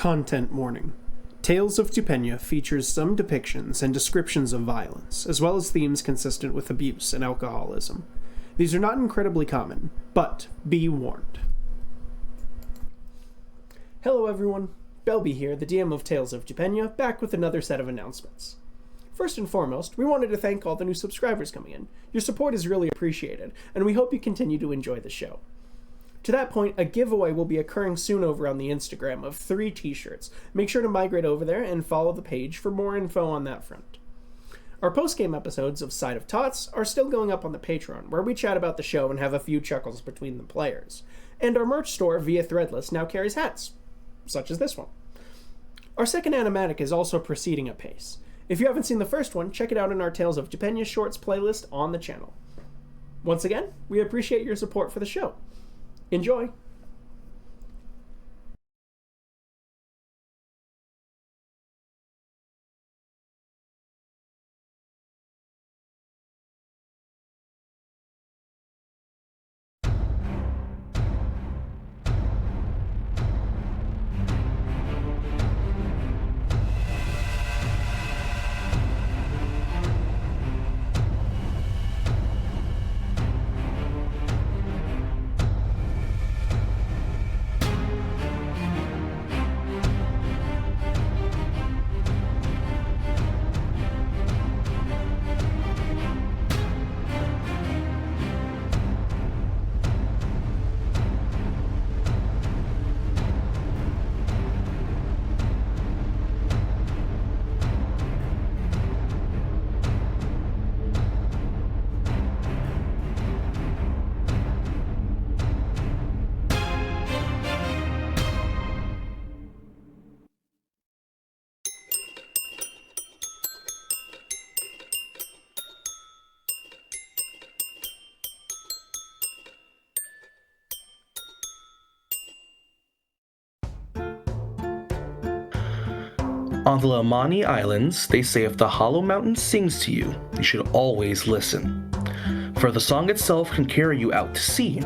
Content warning. Tales of Tupenia features some depictions and descriptions of violence, as well as themes consistent with abuse and alcoholism. These are not incredibly common, but be warned. Hello everyone, Belby here, the DM of Tales of Tupenia, back with another set of announcements. First and foremost, we wanted to thank all the new subscribers coming in. Your support is really appreciated, and we hope you continue to enjoy the show. To that point, a giveaway will be occurring soon over on the Instagram of 3 t-shirts. Make sure to migrate over there and follow the page for more info on that front. Our post-game episodes of Side of Tots are still going up on the Patreon, where we chat about the show and have a few chuckles between the players. And our merch store via Threadless now carries hats, such as this one. Our second animatic is also proceeding apace. If you haven't seen the first one, check it out in our Tales of Tupenia Shorts playlist on the channel. Once again, we appreciate your support for the show. Enjoy! On the Lamani Islands, they say if the Hollow Mountain sings to you, you should always listen, for the song itself can carry you out to sea.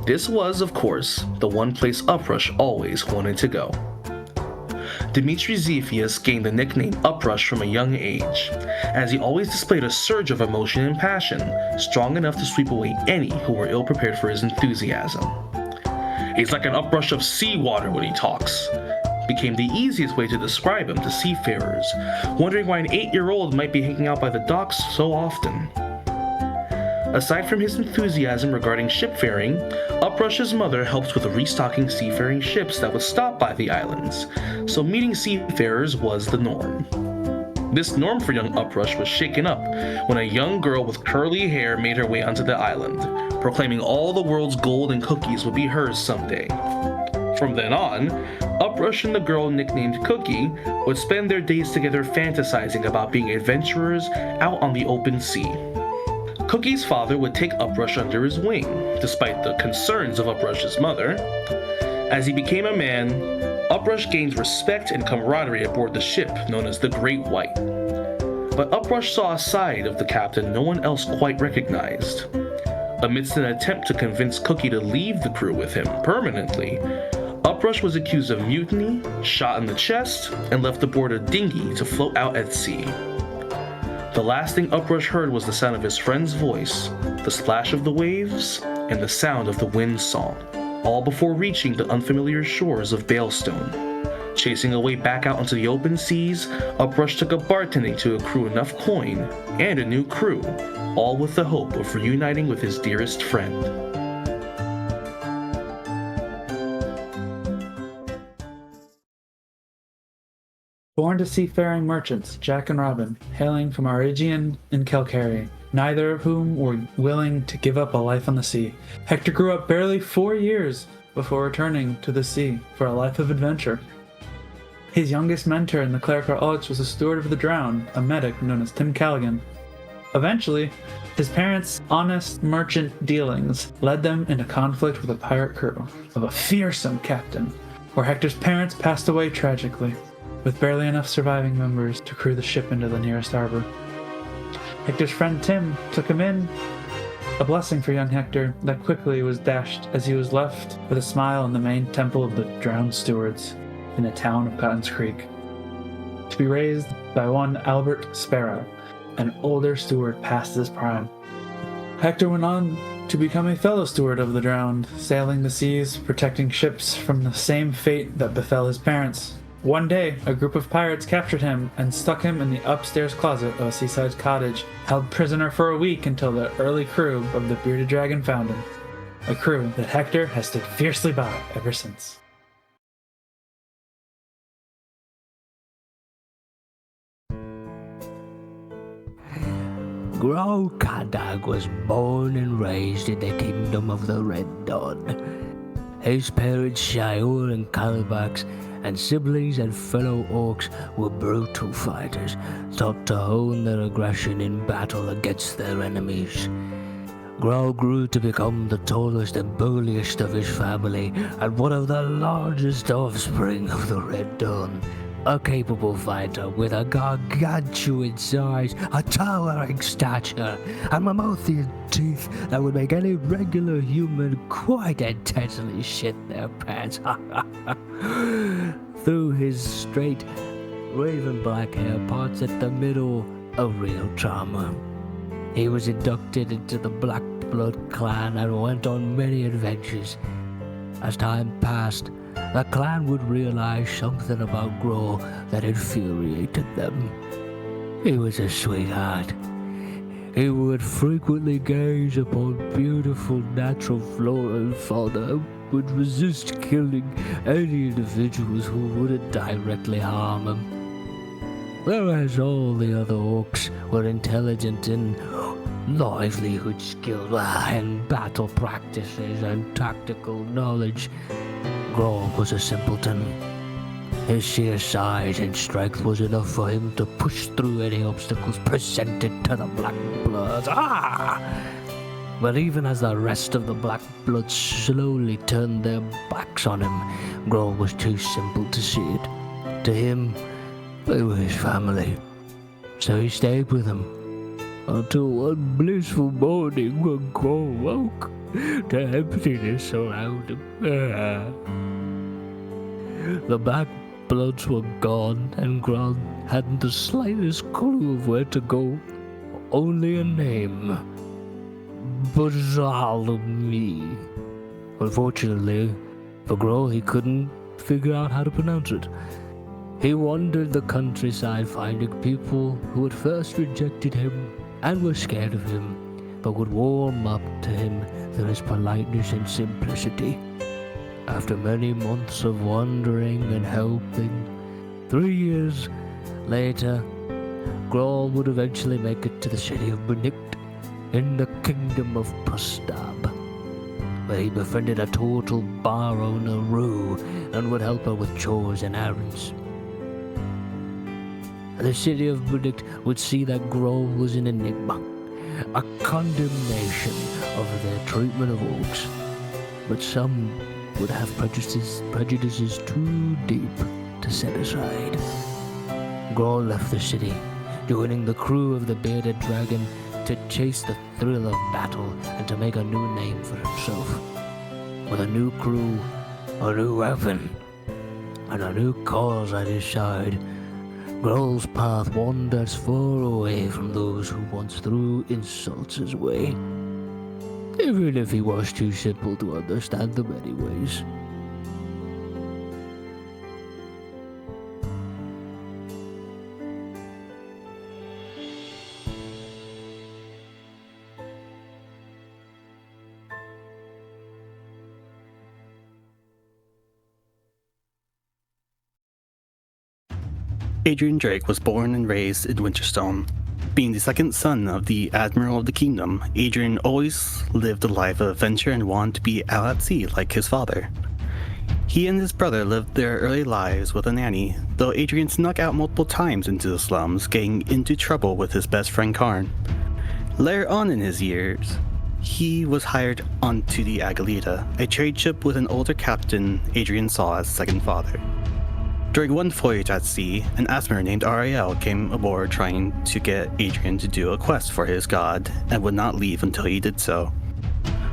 This was, of course, the one place Uprush always wanted to go. Dmitri Zephius gained the nickname Uprush from a young age, as he always displayed a surge of emotion and passion, strong enough to sweep away any who were ill-prepared for his enthusiasm. He's like an uprush of seawater when he talks. Became the easiest way to describe him to seafarers, wondering why an 8-year-old might be hanging out by the docks so often. Aside from his enthusiasm regarding shipfaring, Uprush's mother helped with restocking seafaring ships that would stop by the islands, so meeting seafarers was the norm. This norm for young Uprush was shaken up when a young girl with curly hair made her way onto the island, proclaiming all the world's gold and cookies would be hers someday. From then on, Uprush and the girl nicknamed Cookie would spend their days together fantasizing about being adventurers out on the open sea. Cookie's father would take Uprush under his wing, despite the concerns of Uprush's mother. As he became a man, Uprush gained respect and camaraderie aboard the ship known as the Great White. But Uprush saw a side of the captain no one else quite recognized. Amidst an attempt to convince Cookie to leave the crew with him permanently, Uprush was accused of mutiny, shot in the chest, and left aboard a dinghy to float out at sea. The last thing Uprush heard was the sound of his friend's voice, the splash of the waves, and the sound of the wind's song, all before reaching the unfamiliar shores of Balestone. Chasing a way back out into the open seas, Uprush took up bartending to accrue enough coin and a new crew, all with the hope of reuniting with his dearest friend. Born to seafaring merchants, Jack and Robin, hailing from Arigian and Kelcary, neither of whom were willing to give up a life on the sea. Hector grew up barely 4 years before returning to the sea for a life of adventure. His youngest mentor in the clerical arts was a steward of the drowned, a medic known as Tim Callaghan. Eventually, his parents' honest merchant dealings led them into conflict with a pirate crew of a fearsome captain, where Hector's parents passed away tragically, with barely enough surviving members to crew the ship into the nearest harbor. Hector's friend Tim took him in, a blessing for young Hector that quickly was dashed as he was left with a smile in the main temple of the drowned stewards. in the town of Cotton's Creek, to be raised by one Albert Sparrow, an older steward past his prime. Hector went on to become a fellow steward of the drowned, sailing the seas, protecting ships from the same fate that befell his parents. One day, a group of pirates captured him and stuck him in the upstairs closet of a seaside cottage, held prisoner for a week until the early crew of the Bearded Dragon found him. A crew that Hector has stood fiercely by ever since. Gro Kadag was born and raised in the kingdom of the Red Dawn. His parents, Shior and Calabax, and siblings and fellow orcs were brutal fighters, taught to hone their aggression in battle against their enemies. Gro grew to become the tallest and burliest of his family, and one of the largest offspring of the Red Dawn. A capable fighter with a gargantuan size, a towering stature, and mammothian teeth that would make any regular human quite intensely shit their pants. Through his straight, raven black hair parts at the middle, a real charmer. He was inducted into the Black Blood clan and went on many adventures. As time passed, the clan would realize something about Gro that infuriated them. He was a sweetheart. He would frequently gaze upon beautiful natural flora and fauna, would resist killing any individuals who wouldn't directly harm him. Whereas all the other orcs were intelligent in livelihood skills and battle practices and tactical knowledge, Gro was a simpleton. His sheer size and strength was enough for him to push through any obstacles presented to the Black Bloods. But even as the rest of the Black Bloods slowly turned their backs on him, Gro was too simple to see it. To him, they were his family. So he stayed with them until one blissful morning when Gro woke to emptiness around him. The Black Bloods were gone, and Gro hadn't the slightest clue of where to go. Only a name. Bartholomew. Unfortunately, for Gro, he couldn't figure out how to pronounce it. He wandered the countryside finding people who at first rejected him and were scared of him, but would warm up to him through his politeness and simplicity. After many months of wandering and helping, 3 years later, Gro would eventually make it to the city of Benict in the kingdom of Pustab, where he befriended a total bar owner, Rue, and would help her with chores and errands. The city of Benict would see that Gro was an enigma, a condemnation of their treatment of orcs, but some would have prejudices too deep to set aside. Gro left the city, joining the crew of the Bearded Dragon to chase the thrill of battle and to make a new name for himself. With a new crew, a new weapon, and a new cause at his side, Gro's path wanders far away from those who once threw insults his way, even if he was too simple to understand them anyways. Adrian Drake was born and raised in Winterstone. Being the second son of the Admiral of the Kingdom, Adrian always lived a life of adventure and wanted to be out at sea like his father. He and his brother lived their early lives with a nanny, though Adrian snuck out multiple times into the slums, getting into trouble with his best friend Karn. Later on in his years, he was hired onto the Agalita, a trade ship with an older captain Adrian saw as second father. During one voyage at sea, an Asmer named Ariel came aboard trying to get Adrian to do a quest for his god, and would not leave until he did so.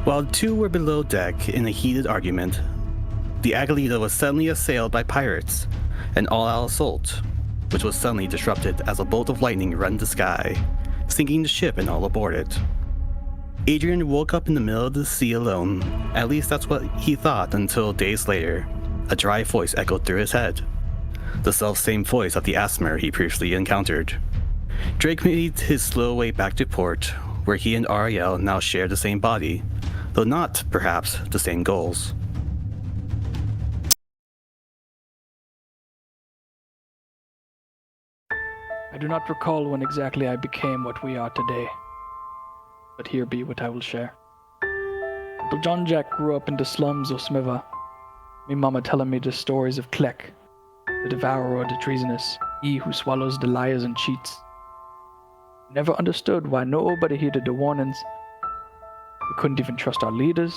While the two were below deck in a heated argument, the Agalita was suddenly assailed by pirates, an all-out assault, which was suddenly disrupted as a bolt of lightning rent the sky, sinking the ship and all aboard it. Adrian woke up in the middle of the sea alone. At least that's what he thought until days later, a dry voice echoed through his head. The self-same voice of the Asmer he previously encountered. Drake made his slow way back to port, where he and Ariel now share the same body, though not, perhaps, the same goals. I do not recall when exactly I became what we are today, but here be what I will share. Little John Jack grew up in the slums of Smiva. Me mama telling me the stories of Kleck, the devourer of the treasonous, he who swallows the liars and cheats. Never understood why nobody heeded the warnings. We couldn't even trust our leaders,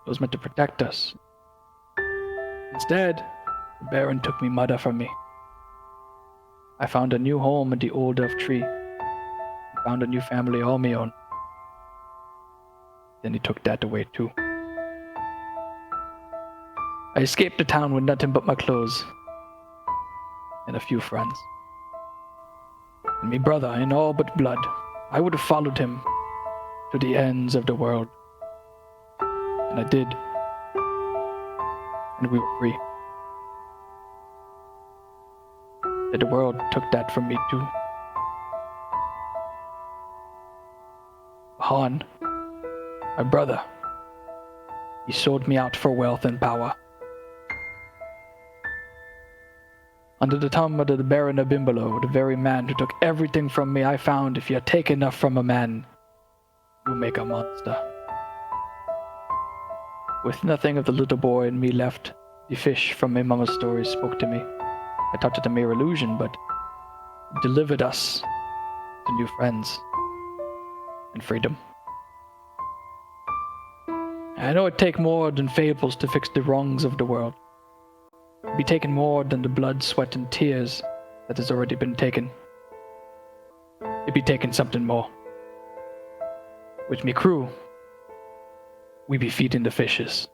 those meant to protect us. Instead, the Baron took me mother from me. I found a new home in the old elf tree, and found a new family all my own. Then he took that away too. I escaped the town with nothing but my clothes, and a few friends. And me brother in all but blood, I would have followed him to the ends of the world. And I did. And we were free. But the world took that from me too. Han, my brother, he sold me out for wealth and power. Under the thumb of the Baron of Bimbolo, the very man who took everything from me, I found if you take enough from a man, you make a monster. With nothing of the little boy in me left, the fish from my mama's stories spoke to me. I thought it a mere illusion, but it delivered us to new friends and freedom. I know it take more than fables to fix the wrongs of the world. It be taken more than the blood, sweat, and tears that has already been taken. It be taken something more. With me crew, we be feeding the fishes.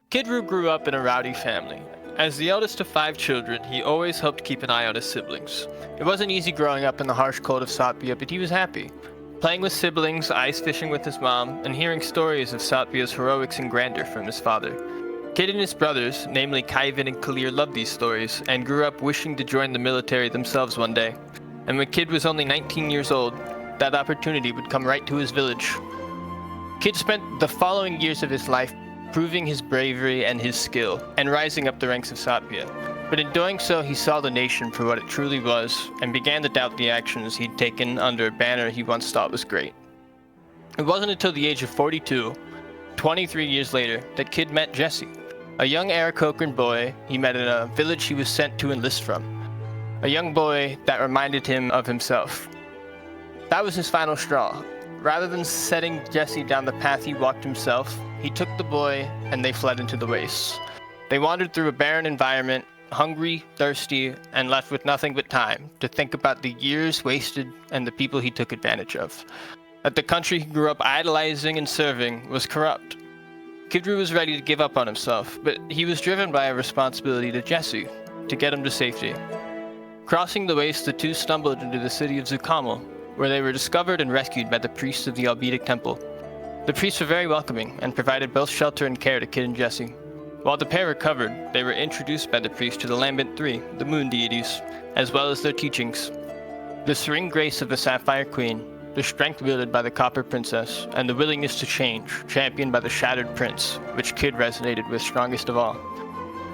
Kidru grew up in a rowdy family. As the eldest of 5 children, he always hoped to keep an eye on his siblings. It wasn't easy growing up in the harsh cold of Satpia, but he was happy. Playing with siblings, ice fishing with his mom, and hearing stories of Satpia's heroics and grandeur from his father. Kid and his brothers, namely Kaivan and Kalir, loved these stories, and grew up wishing to join the military themselves one day. And when Kid was only 19 years old, that opportunity would come right to his village. Kid spent the following years of his life proving his bravery and his skill, and rising up the ranks of Satpia. But in doing so, he saw the nation for what it truly was, and began to doubt the actions he'd taken under a banner he once thought was great. It wasn't until the age of 42, 23 years later, that Kid met Jesse, a young Aarakocran boy he met in a village he was sent to enlist from. A young boy that reminded him of himself. That was his final straw. Rather than setting Jesse down the path he walked himself, he took the boy and they fled into the wastes. They wandered through a barren environment, hungry, thirsty, and left with nothing but time to think about the years wasted and the people he took advantage of. That the country he grew up idolizing and serving was corrupt. Kidru was ready to give up on himself, but he was driven by a responsibility to Jesse, to get him to safety. Crossing the waste, the two stumbled into the city of Zukamel, where they were discovered and rescued by the priests of the Albetic Temple. The priests were very welcoming and provided both shelter and care to Kid and Jesse. While the pair recovered, they were introduced by the priest to the Lambent Three, the moon deities, as well as their teachings. The serene grace of the Sapphire Queen, the strength wielded by the Copper Princess, and the willingness to change, championed by the Shattered Prince, which Kid resonated with strongest of all.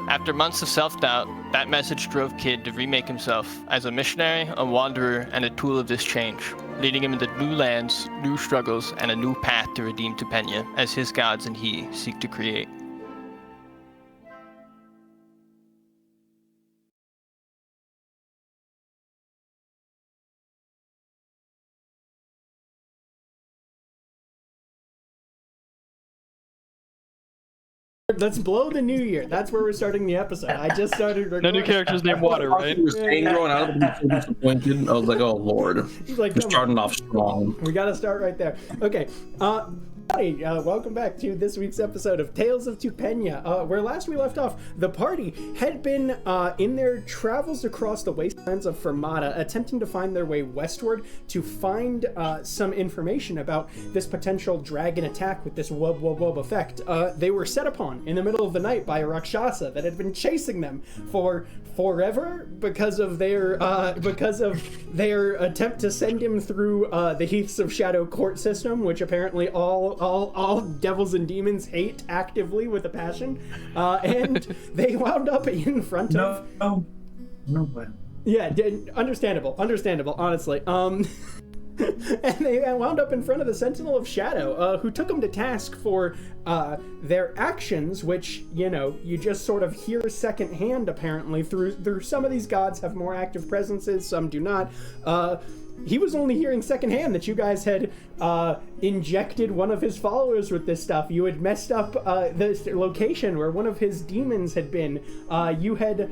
After months of self-doubt, that message drove Kid to remake himself as a missionary, a wanderer, and a tool of this change, leading him into new lands, new struggles, and a new path to redeem Tupenia, as his gods and he seek to create. Let's blow the new year. That's where we're starting the episode. I just started recording. No new characters named Water, right? You were saying growing out of it, disappointed. I was like, oh lord. He's like, We're starting off strong. we gotta start right there. Okay. Howdy, welcome back to this week's episode of Tales of Tupenia. Where last we left off, the party had been in their travels across the wastelands of Fermata, attempting to find their way westward to find some information about this potential dragon attack with this wub wub wub effect. They were set upon in the middle of the night by a Rakshasa that had been chasing them for forever because of their attempt to send him through the Heaths of Shadow court system, which apparently all devils and demons hate actively with a passion, and they wound up in front of No. Yeah, understandable, honestly. And they wound up in front of the Sentinel of Shadow, who took them to task for their actions, which, you just sort of hear secondhand, apparently, through some of these gods have more active presences, some do not. He was only hearing secondhand that you guys had injected one of his followers with this stuff. You had messed up the location where one of his demons had been. You had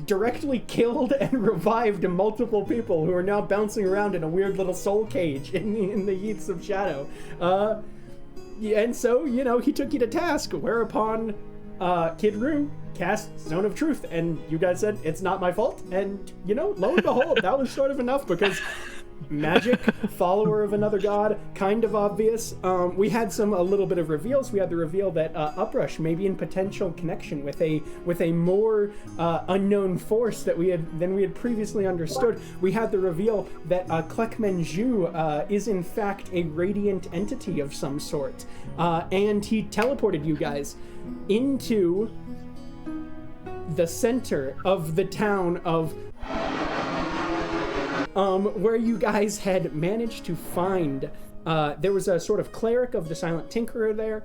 directly killed and revived multiple people who are now bouncing around in a weird little soul cage in the Heaths of Shadow. And so, he took you to task, whereupon Kid Roo cast Zone of Truth, and you guys said, it's not my fault, and, lo and behold, that was sort of enough, because magic, follower of another god, kind of obvious. We had a little bit of reveals. We had the reveal that Uprush may be in potential connection with a more unknown force than we had previously understood. We had the reveal that Klekmenju is in fact a radiant entity of some sort, and he teleported you guys into the center of the town of where you guys had managed to find there was a sort of cleric of the Silent Tinkerer there,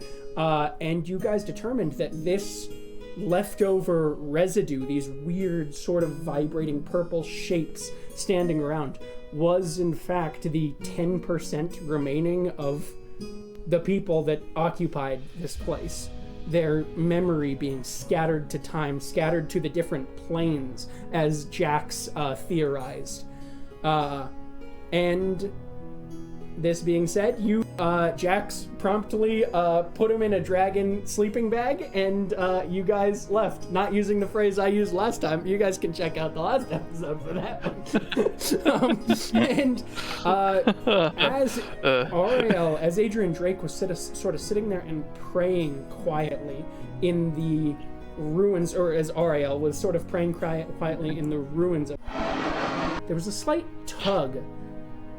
and you guys determined that this leftover residue, these weird sort of vibrating purple shapes standing around, was in fact the 10% remaining of the people that occupied this place. Their memory being scattered to time, scattered to the different planes, as Jax theorized. And this being said, Jax promptly put him in a dragon sleeping bag, and you guys left, not using the phrase I used last time. You guys can check out the last episode for that one. As Ariel, as Adrian Drake was sort of sitting there and praying quietly in the ruins, or as Ariel was sort of praying quietly in the ruins, there was a slight tug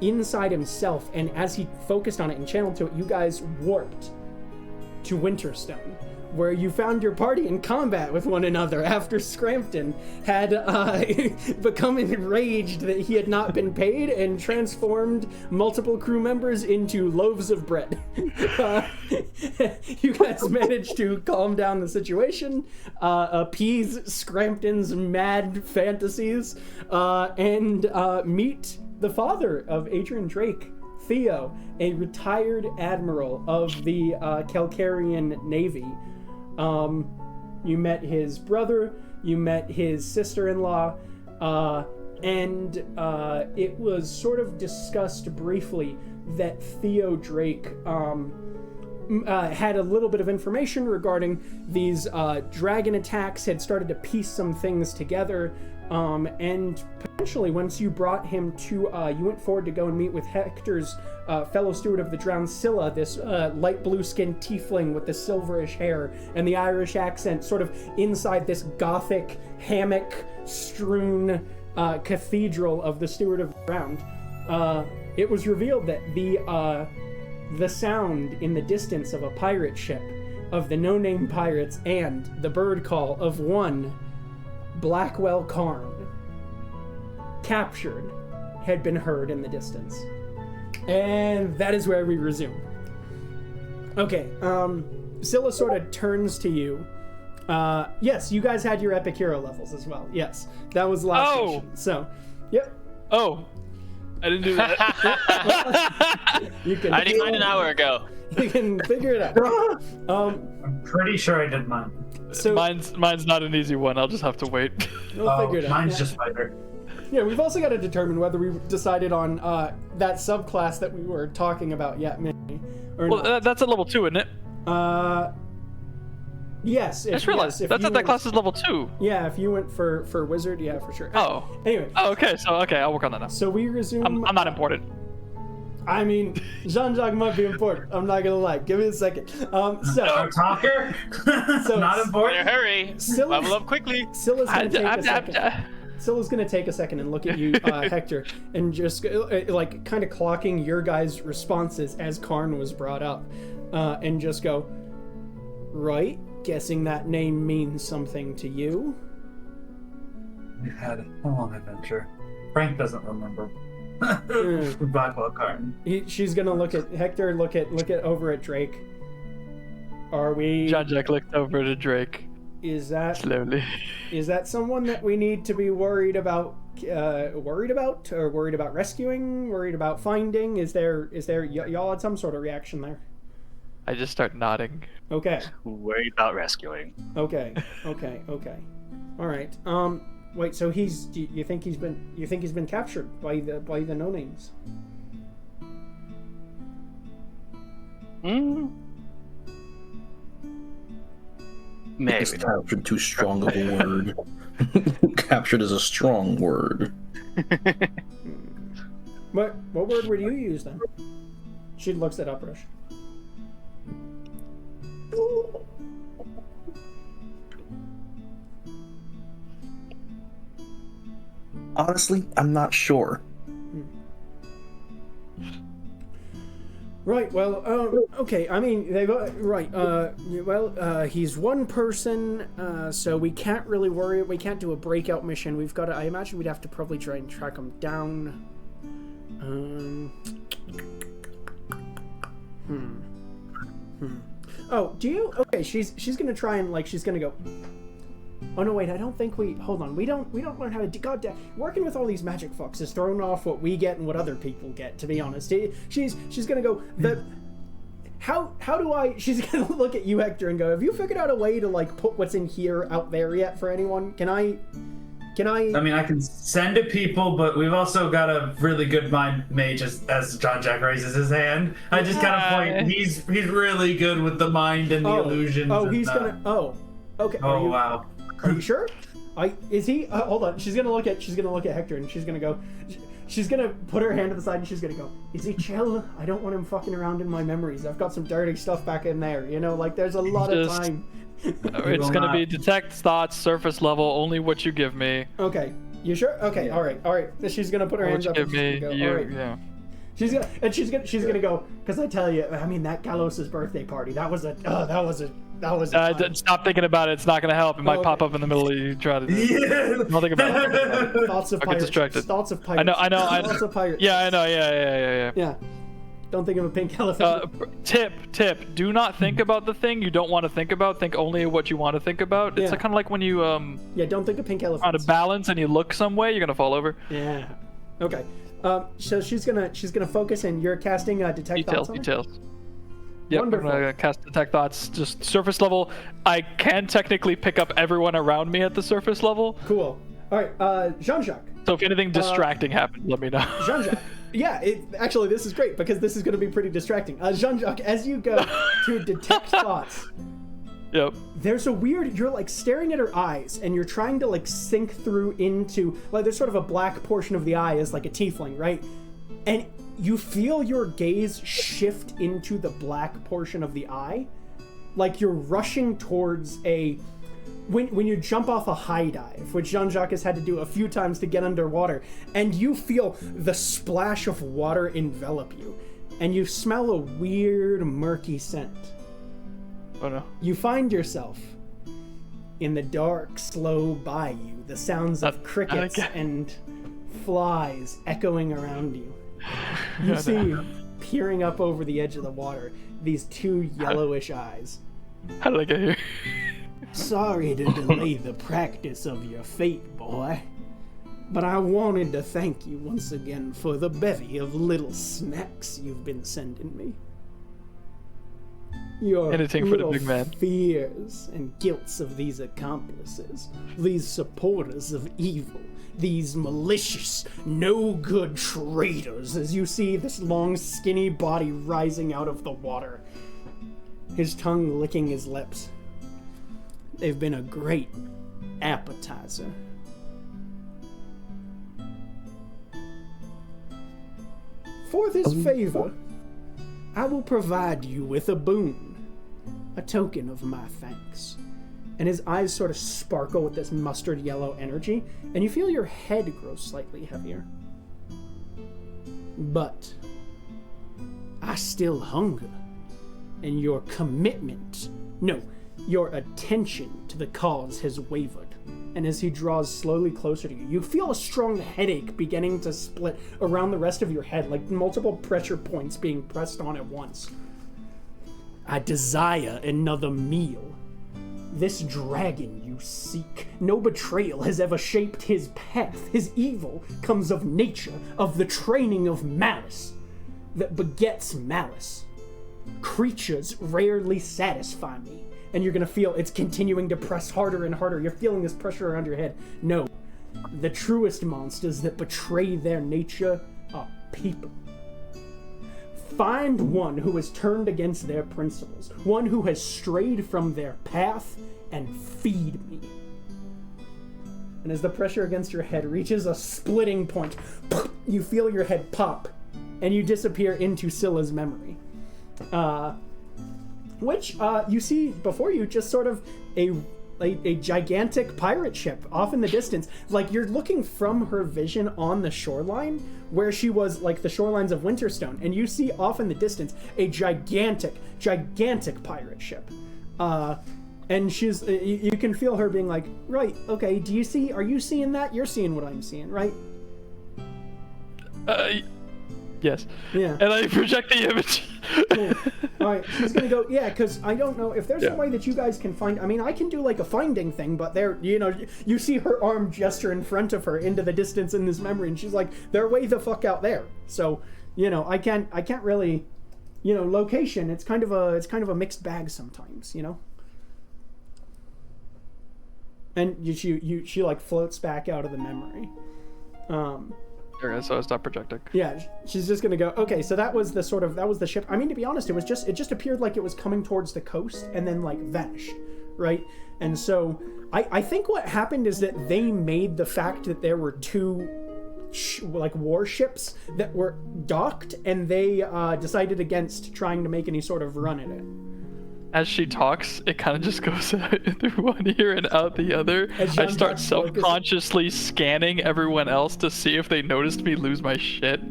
inside himself, and as he focused on it and channeled to it, you guys warped to Winterstone, where you found your party in combat with one another after Scrampton had become enraged that he had not been paid and transformed multiple crew members into loaves of bread. You guys managed to calm down the situation, appease Scrampton's mad fantasies, and meet the father of Adrian Drake, Theo, a retired admiral of the Calcarian Navy. You met his brother, you met his sister-in-law, and it was sort of discussed briefly that Theo Drake had a little bit of information regarding these dragon attacks, had started to piece some things together, and potentially once you brought him to, you went forward to go and meet with Hector's fellow steward of the drowned Scylla, this light blue skinned tiefling with the silverish hair and the Irish accent, sort of inside this gothic hammock strewn cathedral of the steward of the drowned. It was revealed that the sound in the distance of a pirate ship, of the no-name pirates, and the bird call of one Blackwell Karn, captured, had been heard in the distance. And that is where we resume. Okay, Scylla sort of turns to you. Yes, you guys had your epic hero levels as well. Yes, that was the last session. So, yep. Oh, I didn't do that. You can I did mine an hour ago. You can figure it out. I'm pretty sure I did mine. So mine's not an easy one. I'll just have to wait. we'll figure it out. Mine's just lighter. Yeah, we've also got to determine whether we decided on that subclass that we were talking about yet, maybe. Or Well, not. that's at level 2, isn't it? Yes. I just realized that class is level 2. Yeah, if you went for wizard, yeah, for sure. Oh. Anyway. Oh, okay. So I'll work on that now. So we resume. I'm not important. I mean, Jean-Jacques might be important. I'm not gonna lie. Give me a second. A talker? So Not important. Hurry! Level up quickly. Scylla's gonna take a second. Scylla's gonna take a second and look at you, Hector, and just like kind of clocking your guys' responses as Karn was brought up, and just go, right? Guessing that name means something to you. We had a long adventure. Frank doesn't remember. Blackwell Carton. She's gonna look at Hector. Look at over at Drake. Are we? Jean-Jacques looked over to Drake. Is that slowly? Is that someone that we need to be worried about? Or worried about rescuing? Worried about finding? Is there y'all had some sort of reaction there? I just start nodding. Okay. Worried about rescuing. Okay. All right. Wait. So you think he's been captured by the no names? Maybe. Is captured too strong of a word? Captured is a strong word. What word would you use then? She looks at Uprush. Honestly, I'm not sure. Right, well, okay, I mean, they've, right, he's one person, so we can't really worry, we can't do a breakout mission, we've got to, I imagine we'd have to probably try and track him down, Oh, okay, she's gonna try and, like, she's gonna go, oh no, wait, I don't think hold on, we don't learn how to goddamn, working with all these magic fucks is throwing off what we get and what other people get, to be honest. She's gonna go, how do I, she's gonna look at you, Hector, and go, have you figured out a way to, like, put what's in here out there yet for anyone? Can I I mean, I can send to people, but we've also got a really good mind mage as Jean-Jacques raises his hand. I just kind of point, he's really good with the mind and the illusions. Oh, he's gonna, okay. Oh, wow. Are you sure? Is he? Hold on. She's gonna look at Hector, and she's gonna go. She's gonna put her hand to the side, and she's gonna go. Is he chill? I don't want him fucking around in my memories. I've got some dirty stuff back in there. You know, like there's a lot of time. It's gonna be detect thoughts, surface level, only what you give me. Okay. You sure? Okay. All right. She's gonna put her hands up. Give me. Go, You, all right. yeah. She's gonna go, because I tell you, I mean, that Galos's birthday party, that was a stop thinking about it. It's not gonna help. It might pop up in the middle of you try to. Don't think about it. Thoughts of I get pirates. distracted. Thoughts of pirates. I know. Thoughts of pirates. Yeah, I know. Yeah. Yeah. Don't think of a pink elephant. Tip. Do not think about the thing you don't want to think about. Think only of what you want to think about. It's kind of like when you Yeah, don't think of pink elephants. out of balance and you look some way, you're gonna fall over. Yeah. Okay. So she's gonna focus, and you're casting detect thoughts on her? Details. Yep, Wonderful. I'm gonna cast detect thoughts, just surface level. I can technically pick up everyone around me at the surface level. Cool. All right, Jean-Jacques. So if anything distracting happens, let me know. Jean-Jacques. Yeah, actually, this is great because this is going to be pretty distracting. Jean-Jacques, as you go to detect thoughts, Yep. there's a weird, you're like staring at her eyes, and you're trying to like sink through into, like there's sort of a black portion of the eye as like a tiefling, right? And you feel your gaze shift into the black portion of the eye, like you're rushing towards when you jump off a high dive, which Jean-Jacques has had to do a few times to get underwater, and you feel the splash of water envelop you, and you smell a weird, murky scent. Oh no. You find yourself in the dark, slow bayou, the sounds of crickets and flies echoing around you. You see, peering up over the edge of the water, these two yellowish eyes. How did I get here? Sorry to delay the practice of your fate, boy, but I wanted to thank you once again for the bevy of little snacks you've been sending me. your Anything for the little big man. fears and guilts of these accomplices, these supporters of evil, these malicious, no-good traitors, as you see this long, skinny body rising out of the water, his tongue licking his lips. They've been a great appetizer. For this favor, I will provide you with a boon, a token of my thanks. And his eyes sort of sparkle with this mustard yellow energy, and you feel your head grow slightly heavier. But I still hunger, and your commitment, no, your attention to the cause has wavered. And as he draws slowly closer to you, you feel a strong headache beginning to split around the rest of your head, like multiple pressure points being pressed on at once. I desire another meal. This dragon you seek, no betrayal has ever shaped his path. His evil comes of nature, of the training of malice that begets malice. Creatures rarely satisfy me. And you're gonna feel it's continuing to press harder and harder. You're feeling this pressure around your head. No, the truest monsters that betray their nature are people. Find one who has turned against their principles, one who has strayed from their path, and feed me. And as the pressure against your head reaches a splitting point, you feel your head pop, and you disappear into Scylla's memory. Which you see before you just sort of a gigantic pirate ship off in the distance. Like, you're looking from her vision on the shoreline where she was, like the shorelines of Winterstone, and you see off in the distance a gigantic pirate ship. And she's, you can feel her being like, right, okay, are you seeing that? You're seeing what I'm seeing, right? Yes. Yeah. And I project the image. Cool. All right, she's gonna go. Yeah, because I don't know if there's a way that you guys can find. I mean, I can do like a finding thing, but there, you see her arm gesture in front of her into the distance in this memory, and she's like, they're way the fuck out there. So, I can't really, location. It's kind of a mixed bag sometimes, And she like floats back out of the memory. Okay, so I stop projecting. Yeah, she's just gonna go, okay, so that was the ship. I mean, to be honest, it just appeared like it was coming towards the coast and then like vanished, right? And so I think what happened is that they made the fact that there were two warships that were docked, and they decided against trying to make any sort of run at it. As she talks, it kind of just goes through one ear and out the other. I start self-consciously scanning everyone else to see if they noticed me lose my shit.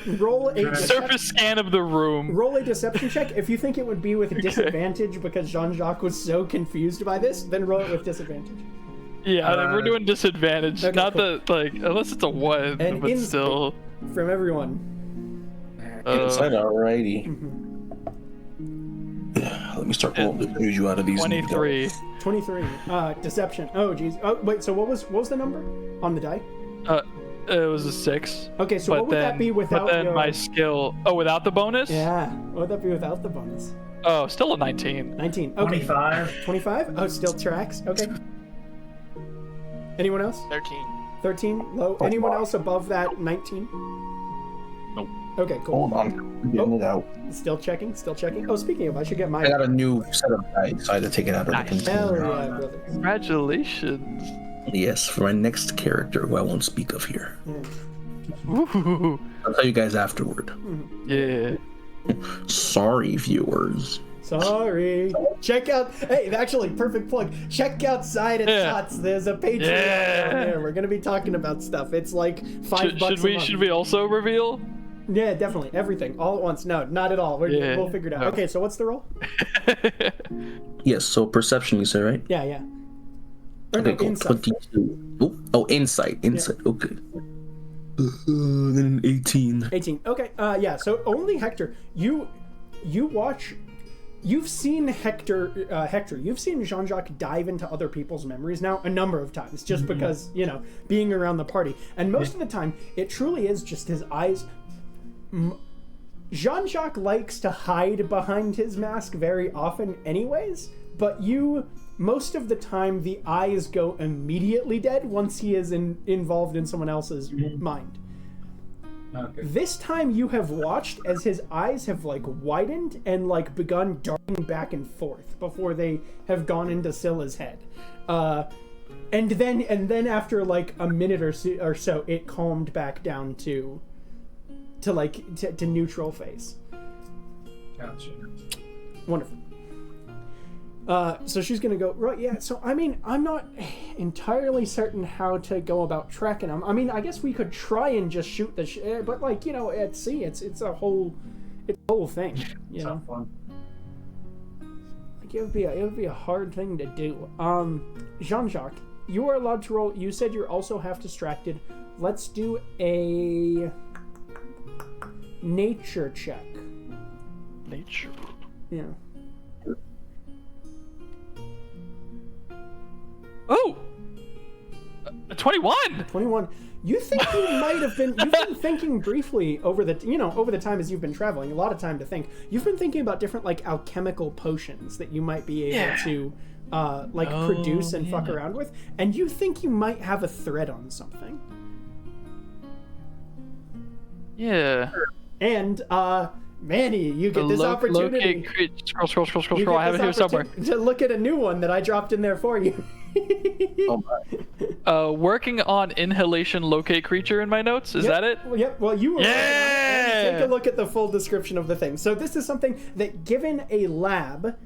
Roll a surface scan of the room. Roll a deception check. If you think it would be with disadvantage because Jean-Jacques was so confused by this, then roll it with disadvantage. Yeah, we're doing disadvantage. Okay, not cool. that, unless it's a 1, And but still. From everyone. Insight, alrighty. Let me start pulling the juju out of these. 23. 23. Deception. Oh, jeez. Oh, wait. So what was the number on the die? It was a 6. Okay, so what would that be without? But then my skill. Oh, without the bonus? Yeah. What would that be without the bonus? Oh, still a 19. 19. Okay. 25. 25. Oh, still tracks. Okay. Anyone else? 13. 13. Low. Anyone else above that 19? Nope. Okay, cool. Hold on, getting it out. Still checking. Oh, speaking of, I should get my. I got a new set of dice, so I had to take it out of the Hell container. yeah, brother. Congratulations. Yes, for my next character, who I won't speak of here. Ooh. I'll tell you guys afterward. Yeah. Sorry, viewers. Sorry. Check out. Hey, actually, perfect plug. Check out Side at Tots. There's a Patreon down there. We're gonna be talking about stuff. It's like $5 a month. Should we also reveal? Yeah, definitely. Everything. All at once. No, not at all. We'll figure it out. No. Okay, so what's the roll? Yes, so perception, you said, right? Yeah. Or Okay, no, cool. insight. 22. Oh, insight. Okay. Then 18. 18. Okay. Yeah. So only Hector. You watch. You've seen Hector. You've seen Jean-Jacques dive into other people's memories now a number of times, just because being around the party. And most of the time, it truly is just his eyes Jean-Jacques likes to hide behind his mask very often anyways, but most of the time, the eyes go immediately dead once he is involved in someone else's mind. Okay. This time you have watched as his eyes have like widened and like begun darting back and forth before they have gone into Scylla's head. And then after like a minute or so, it calmed back down to neutral phase. Gotcha. Wonderful. So she's gonna go, right, yeah, so I mean, I'm not entirely certain how to go about tracking them. I mean, I guess we could try and just shoot the but like, you know, at sea, it's a whole thing, you know? Fun. Like, it would be a hard thing to do. Jean-Jacques, you are allowed to roll, you said you're also half distracted. Let's do a nature check. Nature. Yeah. Oh! 21! 21. You think you might have been, you've been thinking briefly over the time as you've been traveling, a lot of time to think. You've been thinking about different like alchemical potions that you might be able to produce and fuck around with, and you think you might have a thread on something. Yeah. And Manny, you get this opportunity. Scroll. I have it here somewhere. To look at a new one that I dropped in there for you. Oh my. Working on inhalation locate creature in my notes. Is that it? Yep. Well, you were Yeah! take a look at the full description of the thing. So this is something that, given a lab,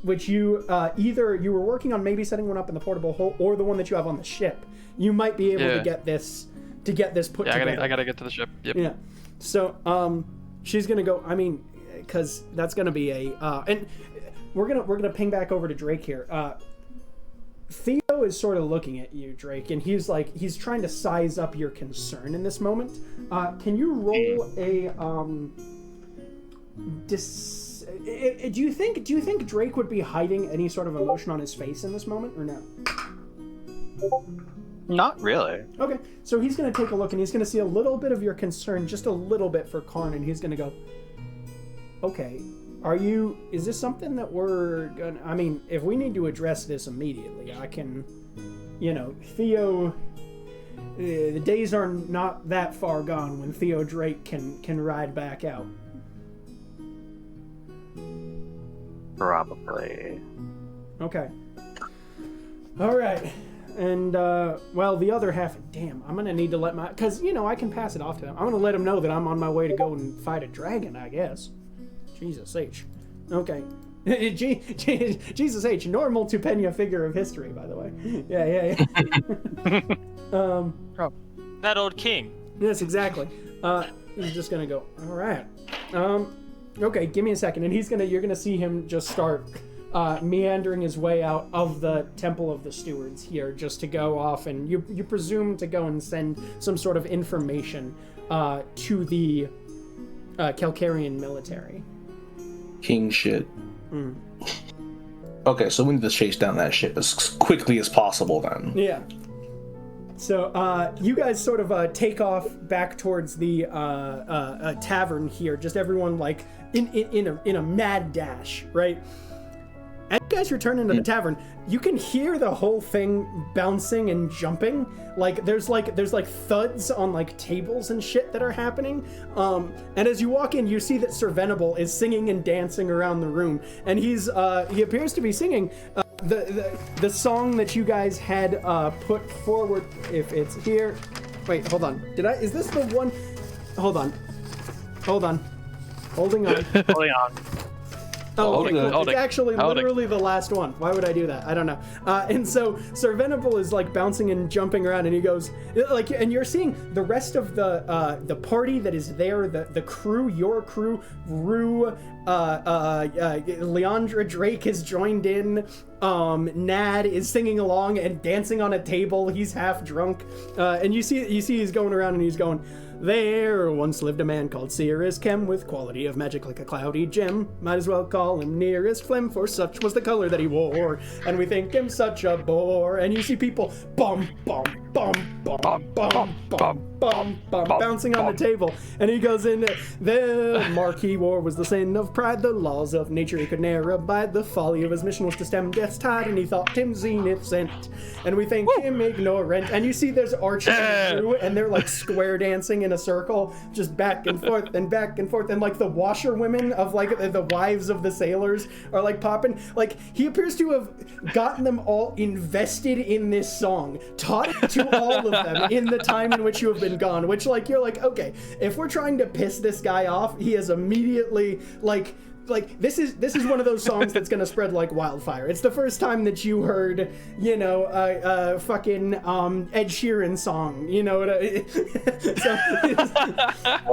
which you either you were working on maybe setting one up in the portable hole or the one that you have on the ship, you might be able to get this put together. I gotta get to the ship. Yep. Yeah. So she's gonna go. I mean, because that's gonna be and we're gonna ping back over to Drake here. Theo is sort of looking at you, Drake, and he's trying to size up your concern in this moment. Can you roll a do you think Drake would be hiding any sort of emotion on his face in this moment, or no? Not really. Okay, so he's going to take a look, and he's going to see a little bit of your concern, just a little bit for Karn, and he's going to go, okay, is this something that we're going to, I mean, if we need to address this immediately, I can, Theo, the days are not that far gone when Theo Drake can ride back out. Probably. Okay. All right. And, the other half, damn, I'm going to need to let because, I can pass it off to them. I'm going to let them know that I'm on my way to go and fight a dragon, I guess. Jesus H. Okay. Jesus H, normal Tupenia figure of history, by the way. Yeah. That old king. Yes, exactly. He's just going to go, all right. Okay, give me a second. And you're going to see him just start meandering his way out of the Temple of the Stewards here, just to go off, and you presume to go and send some sort of information to the Calcarian military. King shit. Okay, so we need to chase down that ship as quickly as possible then. Yeah. So you guys sort of take off back towards the tavern here, just everyone like in a mad dash, right? As you guys return into the tavern, you can hear the whole thing bouncing and jumping. Like there's thuds on like tables and shit that are happening. And as you walk in, you see that Sir Venable is singing and dancing around the room, and he appears to be singing the song that you guys had put forward. If it's here, wait, hold on. Is this the one? Hold on. Holding on. Holding on. Oh, okay, cool. It's actually literally the last one. Why would I do that? I don't know. And so Sir Venable is like bouncing and jumping around, and he goes like, and you're seeing the rest of the party that is there, the crew, your crew, Rue, Leandra Drake has joined in. Nad is singing along and dancing on a table. He's half drunk, and you see he's going around and he's going, There once lived a man called Cirrus Chem, with quality of magic like a cloudy gem. Might as well call him nearest phlegm, for such was the color that he wore. And we think him such a bore. And you see people bum, bum, bum, bum, bum, bum, bum, bum, bum, bouncing on the table. And he goes in, the mark he wore was the sin of pride, the laws of nature he could ne'er abide. The folly of his mission was to stem death's tide, and he thought him zenith sent. And we think him ignorant. And you see there's Archie and Drew, and they're like square dancing in a circle, just back and forth and back and forth. And like the washerwomen of like the wives of the sailors are like popping. Like he appears to have gotten them all invested in this song, taught it to all of them in the time in which you have been gone, which like you're like, okay, if we're trying to piss this guy off, he is immediately like this is one of those songs that's gonna spread like wildfire. It's the first time that you heard, you know, fucking Ed Sheeran song, you know, so,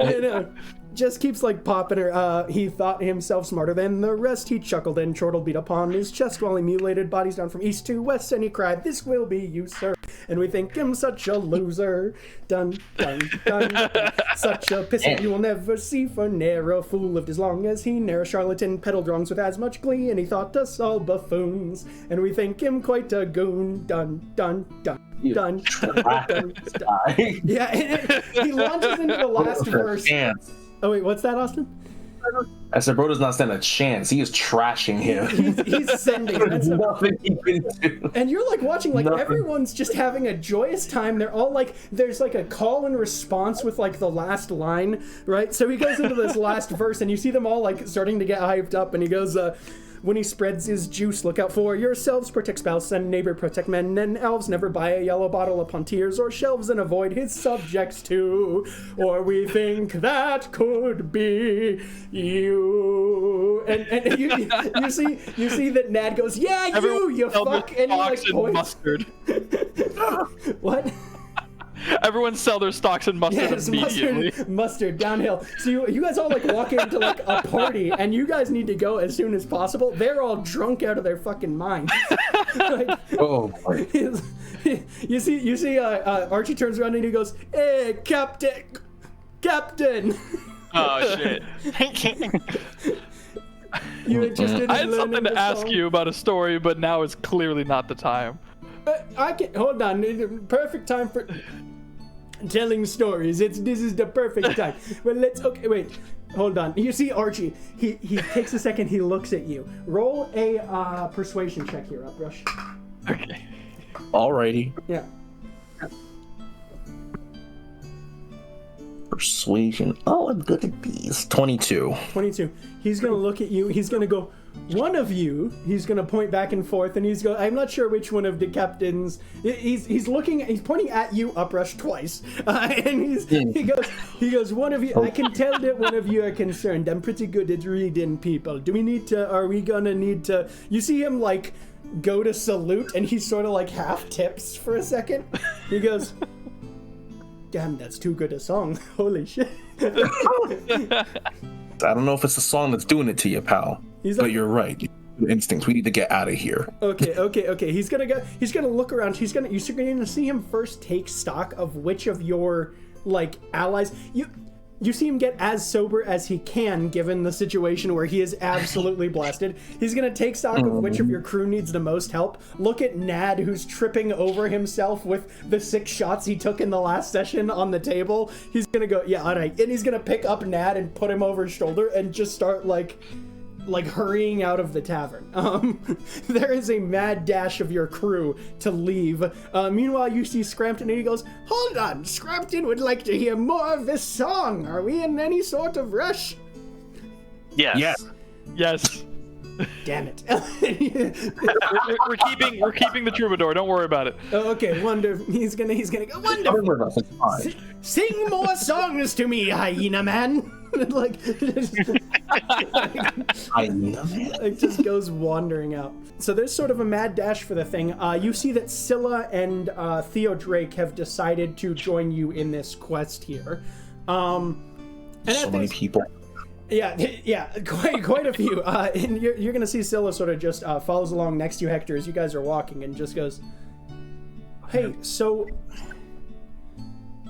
you know, just keeps like popping her. He thought himself smarter than the rest. He chuckled and chortled, beat upon his chest while he mutilated bodies down from east to west, and he cried, "This will be you, sir." And we think him such a loser. Dun dun dun. Dun. Such a pisser you will never see, for ne'er a fool lived as long as he. Ne'er a charlatan peddled wrongs with as much glee, and he thought us all buffoons. And we think him quite a goon. Dun dun dun. Dun, dun, dun, dun. Yeah, he launches into the last verse. Oh wait, what's that, Austin? I said, bro does not stand a chance. He is trashing him. He's sending. That's nothing he can do. And you're like watching, like everyone's just having a joyous time. They're all like, there's like a call and response with like the last line, right? So he goes into this last verse, and you see them all like starting to get hyped up, and he goes, when he spreads his juice, look out for yourselves, protect spouse and neighbor, protect men and elves, never buy a yellow bottle upon tiers or shelves, and avoid his subjects too, or we think that could be you. And you see that Nad goes, yeah, you fuck, and he like points. Mustard. What? Everyone sell their stocks in mustard immediately. Mustard downhill. So you guys all like walk into like a party, and you guys need to go as soon as possible. They're all drunk out of their fucking minds. Like, oh. You see Archie turns around and he goes, "Hey, Captain." Oh shit. You interested in I had learning something to ask you about a story, but now is clearly not the time. I can hold on. Perfect time for telling stories. This is the perfect time. Well, okay, wait, hold on. You see Archie, he takes a second, he looks at you. Roll a persuasion check here, Uprush. Okay. Alrighty. Yeah. Persuasion. Oh, I'm good at these. 22. 22. He's gonna look at you, he's gonna go, one of you, he's gonna point back and forth, and he's going, I'm not sure which one of the captains, he's pointing at you, Uprush, twice, and he goes, one of you, I can tell that one of you are concerned. I'm pretty good at reading people. Are we gonna need to, you see him like go to salute, and he sort of like half tips for a second. He goes, damn, that's too good a song. Holy shit. I don't know if it's the song that's doing it to you, pal. But you're right. Instincts. We need to get out of here. Okay. He's gonna look around. You're gonna see him first take stock of which of your like allies. You see him get as sober as he can, given the situation where he is absolutely blasted. He's gonna take stock of which of your crew needs the most help. Look at Nad, who's tripping over himself with the 6 shots he took in the last session on the table. He's gonna go, yeah, all right. And he's gonna pick up Nad and put him over his shoulder and just start like hurrying out of the tavern. There is a mad dash of your crew to leave. Meanwhile, you see Scrampton, and he goes, hold on, Scrampton would like to hear more of this song. Are we in any sort of rush? Yes. Yes. Damn it. we're keeping the troubadour. Don't worry about it. Oh, okay, wonderful. He's gonna go, wonderful. Sing more songs to me, hyena man. Like just goes wandering out. So there's sort of a mad dash for the thing. You see that Scylla and Theo Drake have decided to join you in this quest here. And so many people. Yeah, quite a few. And you're gonna see Scylla sort of just follows along next to you, Hector, as you guys are walking, and just goes, "Hey, so,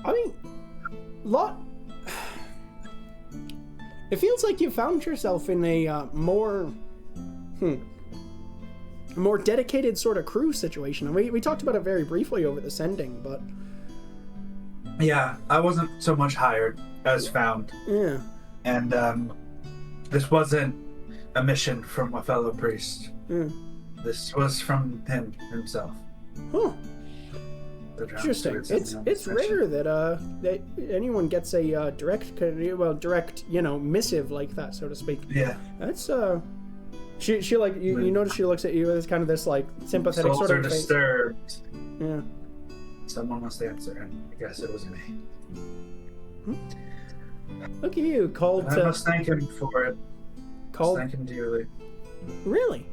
I mean, It feels like you found yourself in a more dedicated sort of crew situation. And we talked about it very briefly over the sending, but... Yeah, I wasn't so much hired as found. Yeah. And this wasn't a mission from a fellow priest. This was from him himself. Huh. Interesting. It's rare that anyone gets a direct, missive like that, so to speak. Yeah. That's she like you notice she looks at you with kind of this like sympathetic Souls sort of are face. disturbed. Yeah. Someone must answer, and I guess it was me. Look at you, called. I must thank him for it. Called. Thank him dearly. Really?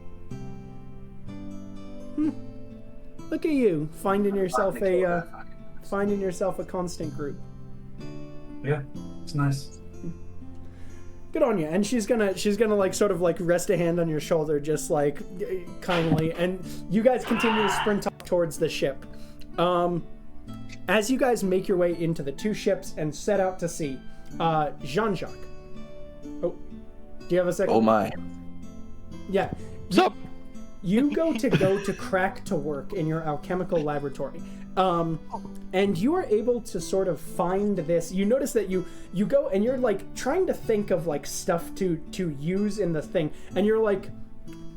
Look at you finding yourself a constant group. Yeah, it's nice. Good on you. And she's gonna like sort of like rest a hand on your shoulder, just like kindly, and you guys continue to sprint up towards the ship. As you guys make your way into the two ships and set out to sea, Jean-Jacques. Oh, do you have a second? Oh my. Yeah. What's up? You go to crack to work in your alchemical laboratory. And you are able to sort of find this. You notice that you go and you're like trying to think of like stuff to use in the thing, and you're like,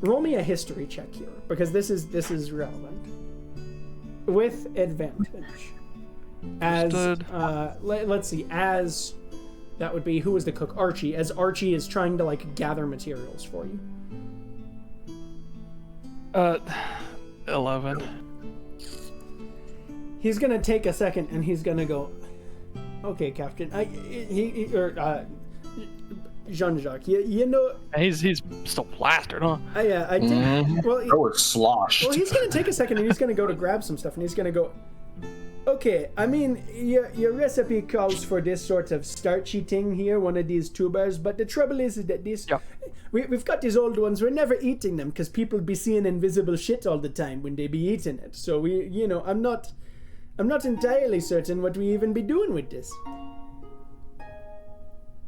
roll me a history check here because this is relevant with advantage. As let's see, as that would be who was the cook? Archie. As Archie is trying to like gather materials for you. 11. He's gonna take a second and he's gonna go, okay, Captain. Jean-Jacques, you know... He's still plastered, huh? I did... Mm-hmm. Well, Oh, it's sloshed. well, he's gonna take a second and he's gonna go to grab some stuff and he's gonna go, okay, I mean, your recipe calls for this sort of starchy thing here, one of these tubers, but the trouble is that this... Yeah. We've got these old ones, we're never eating them because people be seeing invisible shit all the time when they be eating it. So I'm not entirely certain what we even be doing with this.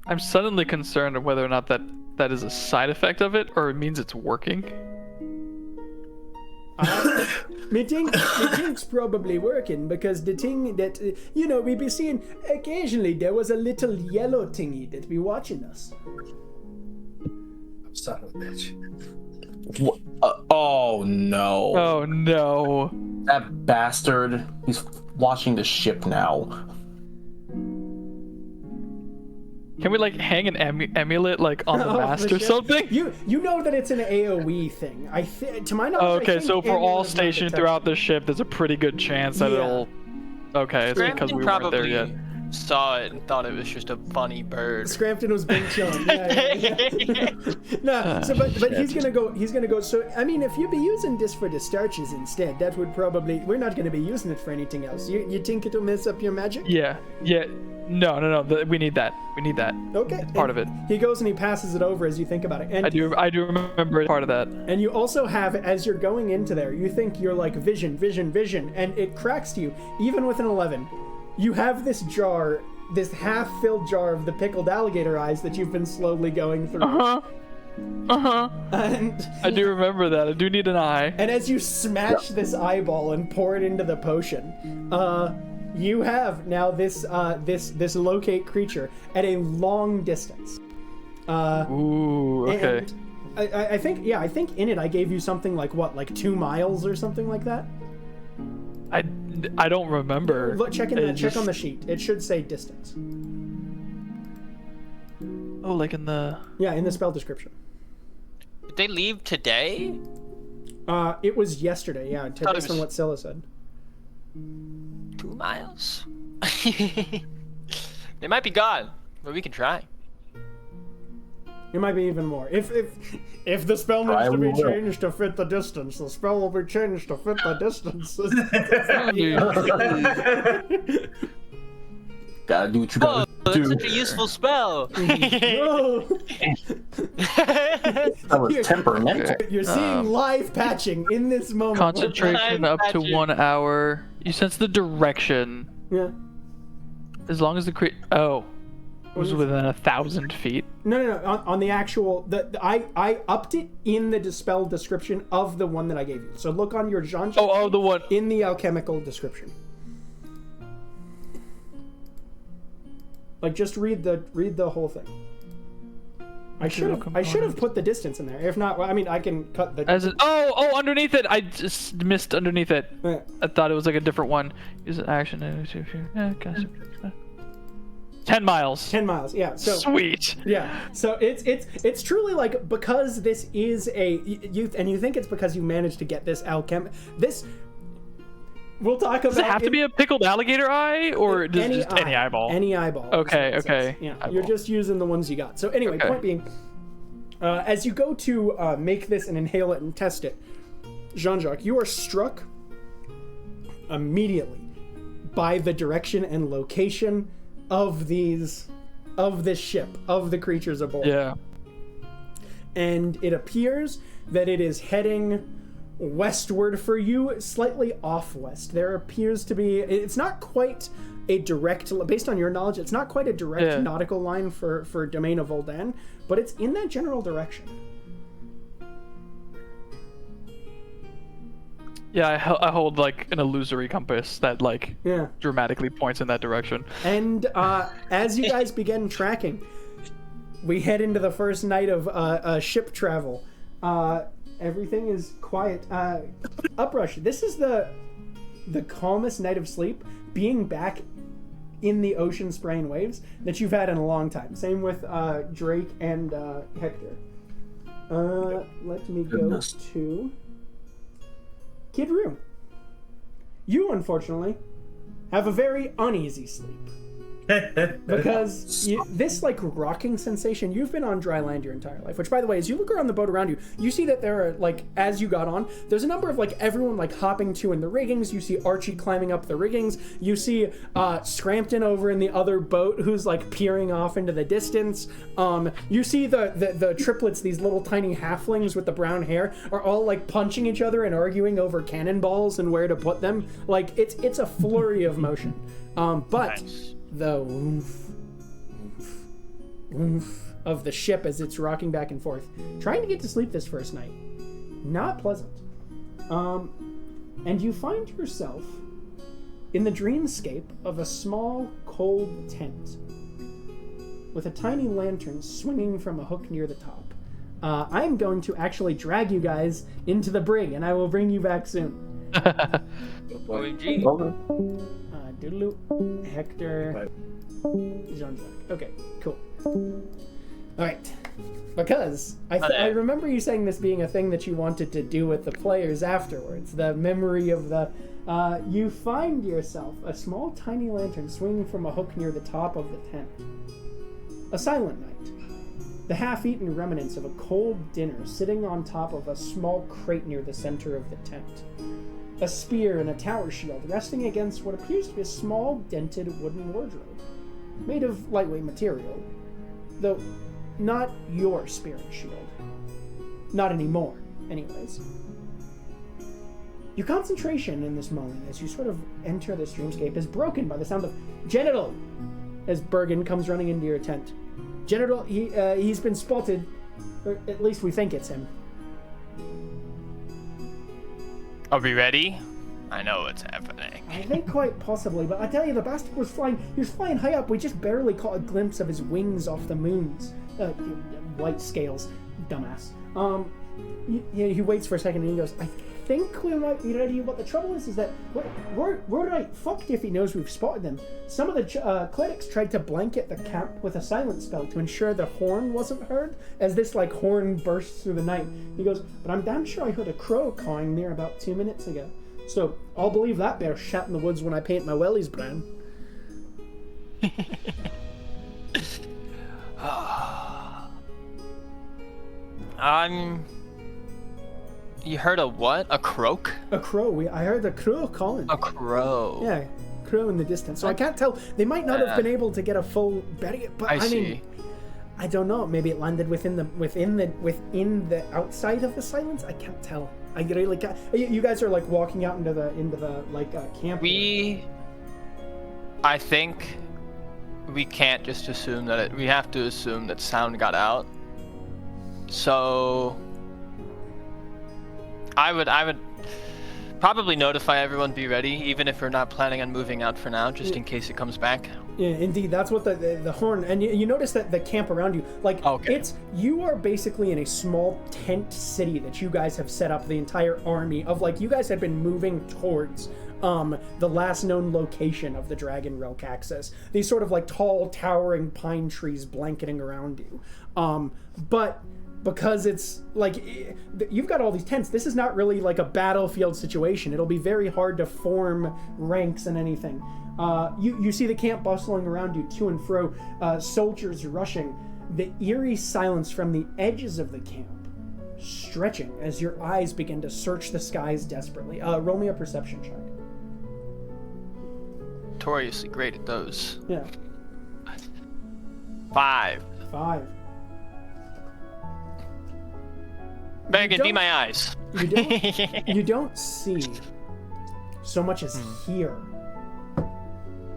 I'm suddenly concerned of whether or not that is a side effect of it, or it means it's working. Me think's probably working because the thing that, we be seeing, occasionally there was a little yellow thingy that be watching us. Son of a bitch. What? Oh no. Oh no. That bastard. He's watching the ship now. Can we like hang an amulet like on the mast or something? You know that it's an AoE thing. To my knowledge. Okay, so for all stationed throughout the ship, there's a pretty good chance that it'll. Okay, it's because we weren't there yet. Saw it and thought it was just a funny bird. Scrampton was being chilling. Yeah. No, so but he's gonna go. So I mean, if you be using this for the starches instead, that would probably we're not gonna be using it for anything else. You think it'll mess up your magic? Yeah. No. We need that. Okay. It's part of it. He goes and he passes it over as you think about it. And I do remember part of that. And you also have, as you're going into there, you think you're like vision, and it cracks to you. Even with an 11, you have this jar, this half-filled jar of the pickled alligator eyes that you've been slowly going through. And I do remember that. I do need an eye. And as you smash this eyeball and pour it into the potion, you have now this locate creature at a long distance. Ooh, okay. And I think in it I gave you something like 2 miles or something like that. I don't remember. Look, check on the sheet. It should say distance. Oh, like in the... Yeah, in the spell description. Did they leave today? It was yesterday, yeah, based on what Scylla said. 2 miles? They might be gone, but we can try. It might be even more. If the spell needs to be changed to fit the distance, the spell will be changed to fit the distance. Gotta do what you gotta do. That's such a useful spell. That was temperamental. You're seeing live patching in this moment. Concentration up to 1 hour. You sense the direction. Yeah. As long as the was within 1,000 feet. No. On the actual, I upped it in the dispel description of the one that I gave you. So look on your Jean. Oh, the one in the alchemical description. Like, just read the whole thing. I should have put the distance in there. If not, well, I mean, I can cut the. Underneath it. I just missed underneath it. Yeah. I thought it was like a different one. Use action. 10 miles. 10 miles. Yeah. So sweet. Yeah. So it's truly like, because this is a youth, and you think it's because you managed to get this this. We'll talk about. Does it have to be a pickled alligator eye, or just any eyeball? Any eyeball. Okay. Yeah, eyeball. You're just using the ones you got. So anyway, point being, as you go to make this and inhale it and test it, Jean-Jacques, you are struck immediately by the direction and location of this ship, of the creatures aboard. Yeah. And it appears that it is heading westward for you, slightly off west. There appears to be, it's not quite a direct, based on your knowledge, it's not quite a direct nautical line for Domain of Voldan, but it's in that general direction. Yeah, I hold like an illusory compass that dramatically points in that direction. And as you guys begin tracking, we head into the first night of ship travel. Everything is quiet. Uprush, this is the calmest night of sleep, being back in the ocean spraying waves, that you've had in a long time. Same with Drake and Hector. Let me go to Kid Roo. You, unfortunately, have a very uneasy sleep. Because this rocking sensation, you've been on dry land your entire life, which, by the way, as you look around the boat around you, you see that there are, as you got on, there's a number of everyone hopping to in the riggings. You see Archie climbing up the riggings. You see Scrampton over in the other boat who's peering off into the distance. You see the triplets, these little tiny halflings with the brown hair, are all punching each other and arguing over cannonballs and where to put them. It's a flurry of motion. But nice. The oomph of the ship as it's rocking back and forth, trying to get to sleep this first night, not pleasant. And you find yourself in the dreamscape of a small, cold tent with a tiny lantern swinging from a hook near the top. I'm going to actually drag you guys into the brig, and I will bring you back soon. Doodaloo, Hector, Jean-Jacques. Okay, cool. Alright. Because I remember you saying this being a thing that you wanted to do with the players afterwards. The memory of the... you find yourself a small tiny lantern swinging from a hook near the top of the tent. A silent night. The half-eaten remnants of a cold dinner sitting on top of a small crate near the center of the tent. A spear and a tower shield resting against what appears to be a small, dented wooden wardrobe, made of lightweight material, though not your spirit shield. Not anymore, anyways. Your concentration in this moment, as you sort of enter this dreamscape, is broken by the sound of Genital, as Bergen comes running into your tent. Genital, he's been spotted, or at least we think it's him. Are we ready? I know what's happening. I think quite possibly, but I tell you, the bastard was flying. He was flying high up. We just barely caught a glimpse of his wings off the moon's white scales. Dumbass. He waits for a second and he goes, I think we might be ready, but the trouble is that we're right fucked if he knows we've spotted them. Some of the clerics tried to blanket the camp with a silent spell to ensure the horn wasn't heard, as this horn bursts through the night. He goes, but I'm damn sure I heard a crow cawing near about 2 minutes ago. So I'll believe that bear shat in the woods when I paint my wellies brown. You heard a what? A croak? A crow. I heard a crow calling. A crow. Yeah, crow in the distance. So I can't tell. They might not have been able to get a full bedding, but I mean, I don't know. Maybe it landed within the outside of the silence. I can't tell. I really can't. You guys are walking out into the camp. I think we can't just assume that we have to assume that sound got out. So I would probably notify everyone, be ready, even if we're not planning on moving out for now, just in case it comes back. Yeah, indeed. That's what the horn, and you notice that the camp around you, like, you are basically in a small tent city that you guys have set up. The entire army of, like, you guys had been moving towards the last known location of the Dragon Rail Caxus. These sort of like tall, towering pine trees blanketing around you. But because it's like you've got all these tents, this is not really like a battlefield situation. It'll be very hard to form ranks and anything. You see the camp bustling around you to and fro, soldiers rushing, the eerie silence from the edges of the camp stretching as your eyes begin to search the skies desperately. Roll me a perception check. Notoriously great at those. Yeah. 5. Megan, be my eyes. You don't see so much as hear,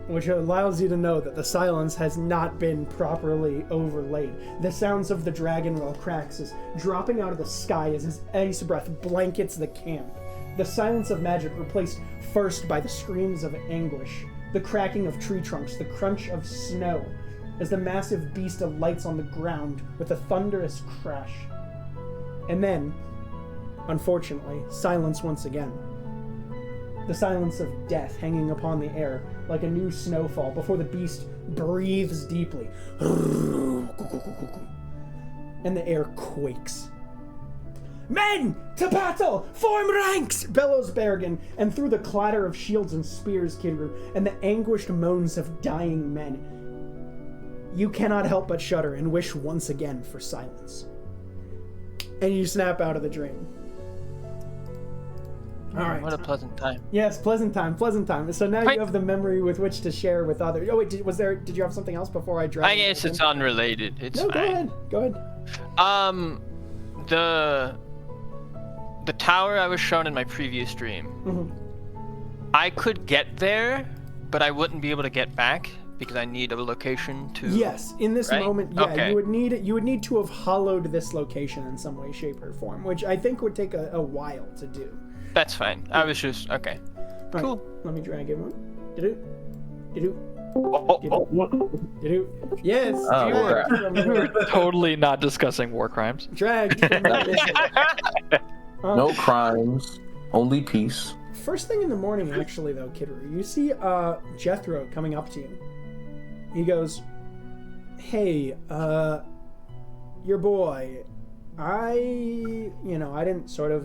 which allows you to know that the silence has not been properly overlaid. The sounds of the Dragon Rail Caxus dropping out of the sky as his ice breath blankets the camp. The silence of magic replaced first by the screams of anguish, the cracking of tree trunks, the crunch of snow, as the massive beast alights on the ground with a thunderous crash. And then, unfortunately, silence once again. The silence of death hanging upon the air like a new snowfall before the beast breathes deeply. And the air quakes. "Men, to battle! Form ranks!" bellows Bergen, and through the clatter of shields and spears, Kidru, and the anguished moans of dying men, you cannot help but shudder and wish once again for silence. And you snap out of the dream. All right. What a pleasant time. Yes, pleasant time. So now you have the memory with which to share with others. Oh wait, did you have something else before I dropped? I guess it's unrelated. It's fine. Go ahead. The tower I was shown in my previous dream. Mm-hmm. I could get there, but I wouldn't be able to get back because I need a location to. Yes, in this moment, yeah, okay. you would need to have hollowed this location in some way, shape, or form, which I think would take a while to do. That's fine. I was just okay. Right, cool. let me drag him on. Did it? Yes. We're totally not discussing war crimes. Drag. No crimes, only peace. First thing in the morning, actually, though, Kidru, you see Jethro coming up to you. He goes, "Hey, your boy, I didn't sort of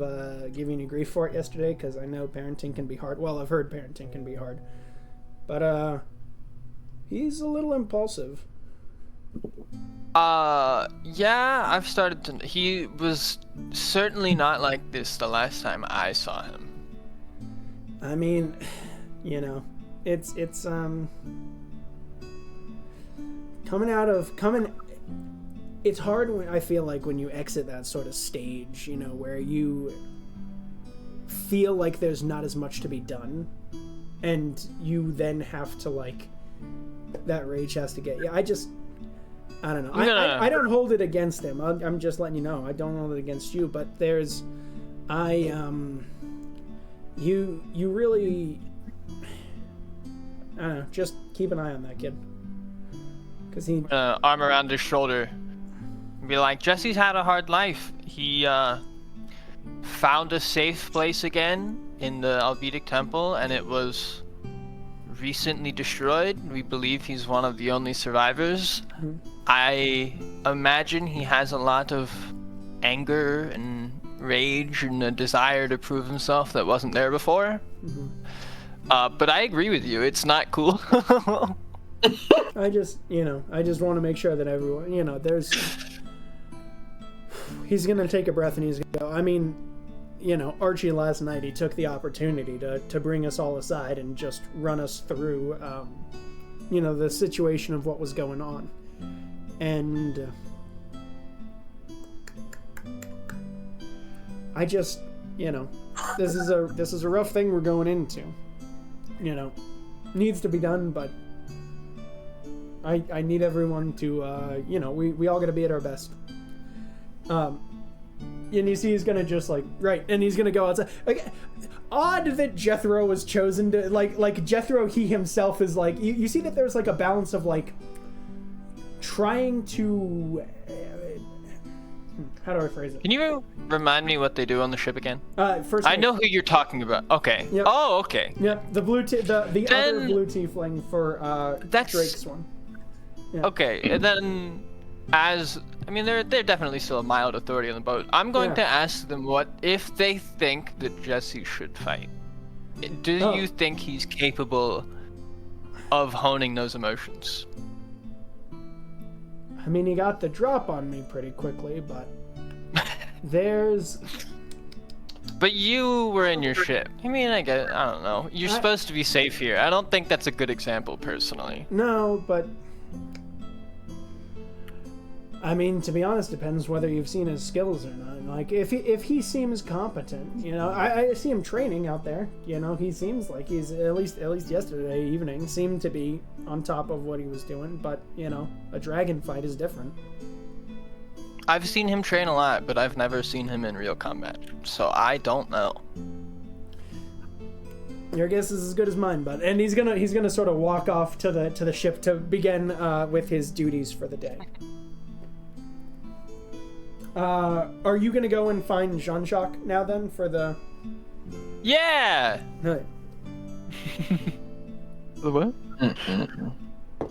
give you any grief for it yesterday because I know parenting can be hard. Well, I've heard parenting can be hard. But, he's a little impulsive." Yeah, I've started to. He was certainly not like this the last time I saw him. I mean, it's it's hard when I feel like when you exit that sort of stage, where you feel like there's not as much to be done, and you then have to that rage has to get you. I don't know. I don't hold it against him. I'm just letting you know. I don't hold it against you, but you really, I don't know, just keep an eye on that kid. Because he... arm around his shoulder. Be like, Jesse's had a hard life. He, found a safe place again in the Albetic Temple, and it was recently destroyed. We believe he's one of the only survivors. Mm-hmm. I imagine he has a lot of anger and rage and a desire to prove himself that wasn't there before. Mm-hmm. But I agree with you. It's not cool. I just want to make sure that everyone, he's going to take a breath and he's going to go. I mean, Archie last night, he took the opportunity to bring us all aside and just run us through, the situation of what was going on. And I just, this is a rough thing we're going into. Needs to be done, but I need everyone to, we all got to be at our best. And you see he's gonna just and he's gonna go outside. Odd that Jethro was chosen to, like Jethro, he himself is you see that there's a balance of trying to, how do I phrase it? Can you remind me what they do on the ship again? First, I know who you're talking about. Okay. Yep. Oh, okay. Yep. The blue the other blue tiefling for Drake's one. Yeah. Okay, and then they're definitely still a mild authority on the boat. I'm going to ask them what if they think that Jesse should fight. Do you think he's capable of honing those emotions? I mean, he got the drop on me pretty quickly, but there's... But you were in your ship. I mean, I don't know. You're supposed to be safe here. I don't think that's a good example, personally. No, but... I mean, to be honest, depends whether you've seen his skills or not. If he seems competent, I see him training out there. He seems like he's at least yesterday evening seemed to be on top of what he was doing. But a dragon fight is different. I've seen him train a lot, but I've never seen him in real combat, so I don't know. Your guess is as good as mine, bud. And he's gonna sort of walk off to the ship to begin with his duties for the day. Are you gonna go and find Jean-Jacques now then for the... Yeah! Right. The what?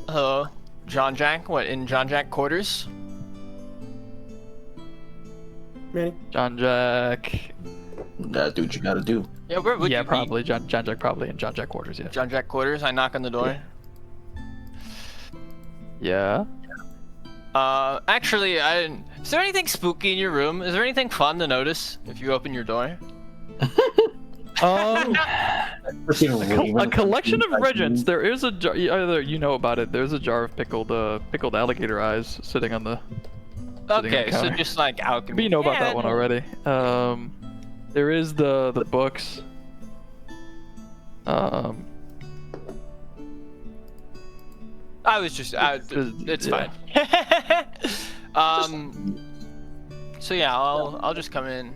Hello, Jean-Jacques? What, in Jean-Jacques quarters? Manny? Jean-Jacques... Gotta do what you gotta do. Yeah, where would you probably. be? Jean-Jacques probably in Jean-Jacques quarters, yeah. Jean-Jacques quarters, I knock on the door. Yeah? Actually, is there anything spooky in your room? Is there anything fun to notice if you open your door? A collection of regents. There is a jar. Either you know about it. There's a jar of pickled alligator eyes sitting on the. Okay, so just alchemy. But you know about that one already. There is the books. I was just, it's fine. So yeah, I'll just come in.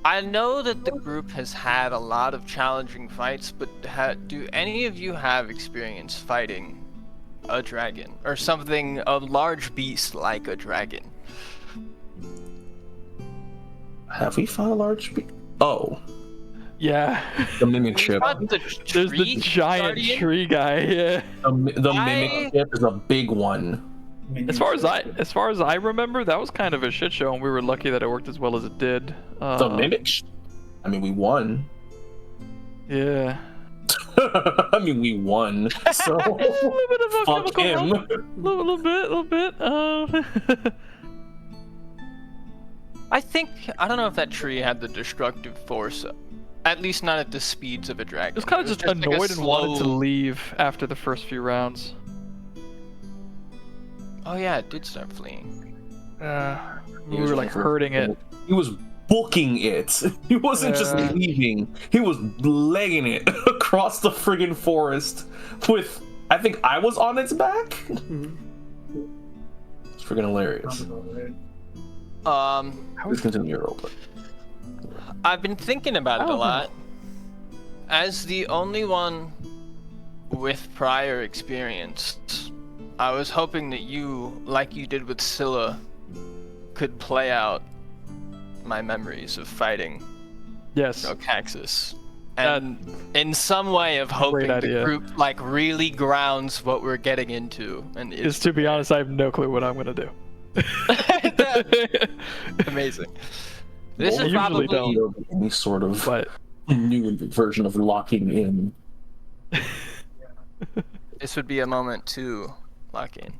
I know that the group has had a lot of challenging fights, but do any of you have experience fighting a dragon or something, a large beast like a dragon? Have we fought a large beast? Oh. Yeah. The mimic ship. There's the giant tree guy. Yeah. The mimic ship is a big one. As far as I remember, that was kind of a shit show, and we were lucky that it worked as well as it did. The mimic. I mean, we won. Yeah. I mean, we won. So a little bit of a fuck him. Little bit. I don't know if that tree had the destructive force. At least not at the speeds of a dragon. It was kind of just annoyed and wanted to leave after the first few rounds. Oh yeah, it did start fleeing. We were hurting it. He was booking it. He wasn't just leaving. He was legging it across the friggin' forest with, I think I was on its back? Mm-hmm. It's friggin' hilarious. Please continue your role, but... I've been thinking about it a lot. As the only one with prior experience, I was hoping that you, like you did with Scylla, could play out my memories of fighting Caxus. And in some way of hoping the group really grounds what we're getting into. And is to be honest, I have no clue what I'm gonna do. Amazing. This is probably any sort of new version of locking in. This would be a moment to lock in.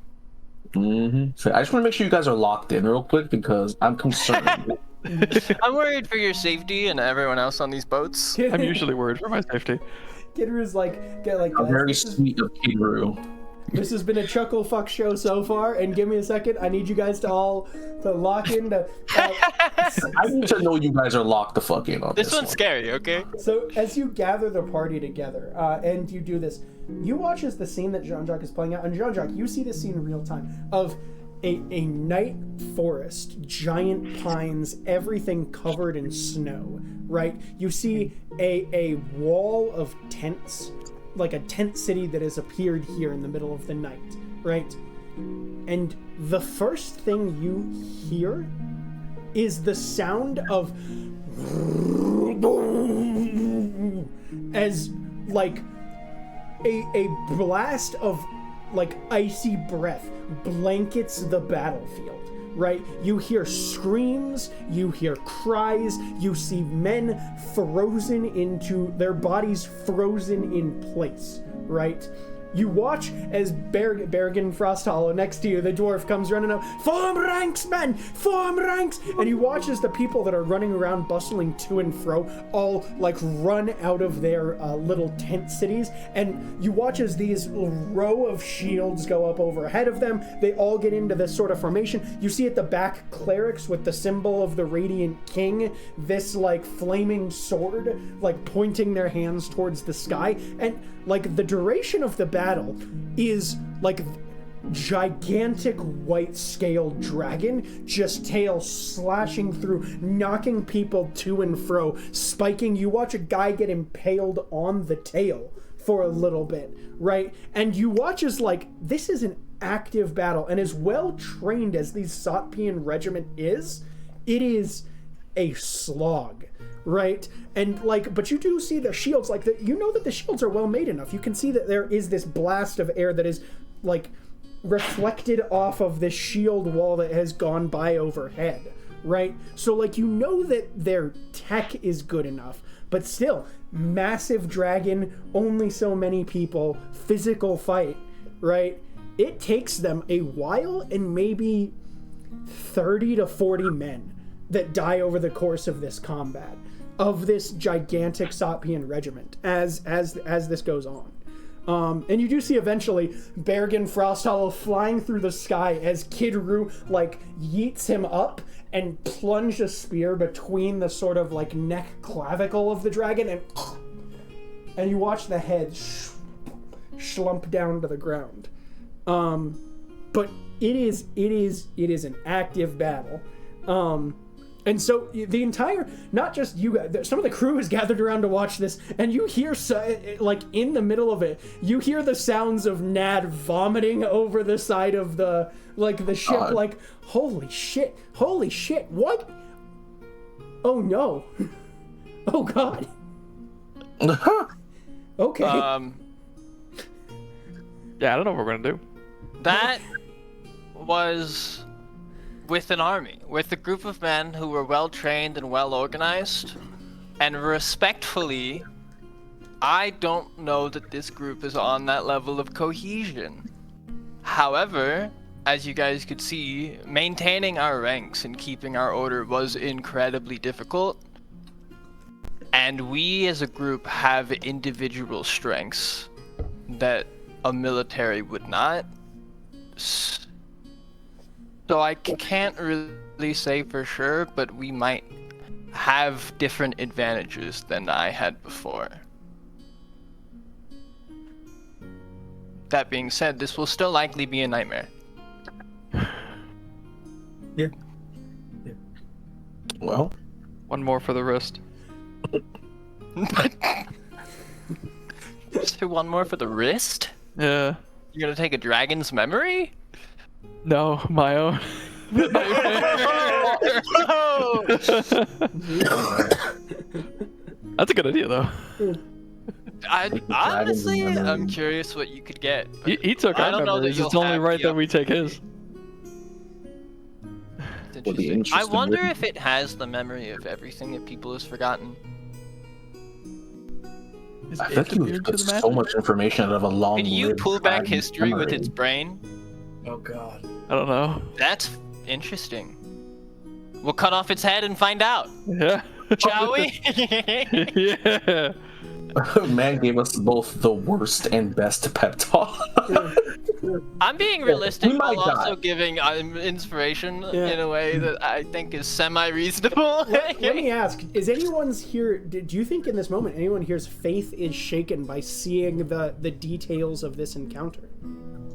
Mm-hmm. So I just want to make sure you guys are locked in real quick because I'm concerned. I'm worried for your safety and everyone else on these boats. I'm usually worried for my safety. Kidru's I'm very sweet of Kidru. This has been a chuckle fuck show so far, and give me a second. I need you guys to all lock in. I need to know you guys are locked the fuck in on this. This one's scary, okay? So as you gather the party together, and you do this, you watch as the scene that Jean-Jacques is playing out, and Jean-Jacques, you see this scene in real time of a night forest, giant pines, everything covered in snow, right? You see a wall of tents, like a tent city that has appeared here in the middle of the night, right? And the first thing you hear is the sound of as like a blast of like icy breath blankets the battlefield, right? You hear screams, you hear cries, you see men frozen into their bodies, frozen in place, right? You watch as Bergen Frosthollow next to you, the dwarf, comes running up. Form ranks, men! Form ranks! And you watch as the people that are running around bustling to and fro all like run out of their little tent cities. And you watch as these row of shields go up overhead of them. They all get into this sort of formation. You see at the back clerics with the symbol of the Radiant King, this like flaming sword, like pointing their hands towards the sky. And like the duration of the battle is like gigantic white scaled dragon, just tail slashing through, knocking people to and fro, spiking. You watch a guy get impaled on the tail for a little bit, right? And you watch as like this is an active battle, and as well trained as the Satpian regiment is, it is a slog, right? And like, but you do see the shields, like you know that the shields are well made enough. You can see that there is this blast of air that is like reflected off of this shield wall that has gone by overhead, right? So like, you know that their tech is good enough, but still, massive dragon, only so many people, physical fight, right? It takes them a while, and maybe 30 to 40 men that die over the course of this combat, of this gigantic Satpian regiment as this goes on. And you do see eventually Bergen Frosthollow flying through the sky as Kid Roo like yeets him up and plunge a spear between the sort of like neck clavicle of the dragon, and you watch the head slump down to the ground. But it is an active battle. And so the entire, not just you guys, some of the crew is gathered around to watch this, and you hear, like, in the middle of it, you hear the sounds of Nad vomiting over the side of the, like, the ship, like, holy shit, what? Oh, no. Oh, God. Okay. Yeah, I don't know what we're gonna do. That was with an army, with a group of men who were well trained and well organized, and respectfully, I don't know that this group is on that level of cohesion. However, as you guys could see, maintaining our ranks and keeping our order was incredibly difficult, and we as a group have individual strengths that a military would not. So I can't really say for sure, but we might have different advantages than I had before. That being said, this will still likely be a nightmare. Yeah. Well, One more for the wrist. Say one more for the wrist? Yeah. You're gonna take a dragon's memory? No, my own. That's a good idea, though. Honestly, I'm curious what you could get. He took I our don't know that memories. you'll It's only have right the that we take his. Would be I interesting, wonder wouldn't if it has the memory of everything that people has forgotten. I think you would get so much information out of a long. Can you pull back history with its brain? Oh god. I don't know. That's interesting. We'll cut off its head and find out, Yeah. shall we? Yeah. Man gave us both the worst and best pep talk. I'm being realistic We might while also die. giving inspiration Yeah. in a way that I think is semi-reasonable. Let me ask: is anyone's here? Do you think in this moment anyone here's faith is shaken by seeing the details of this encounter?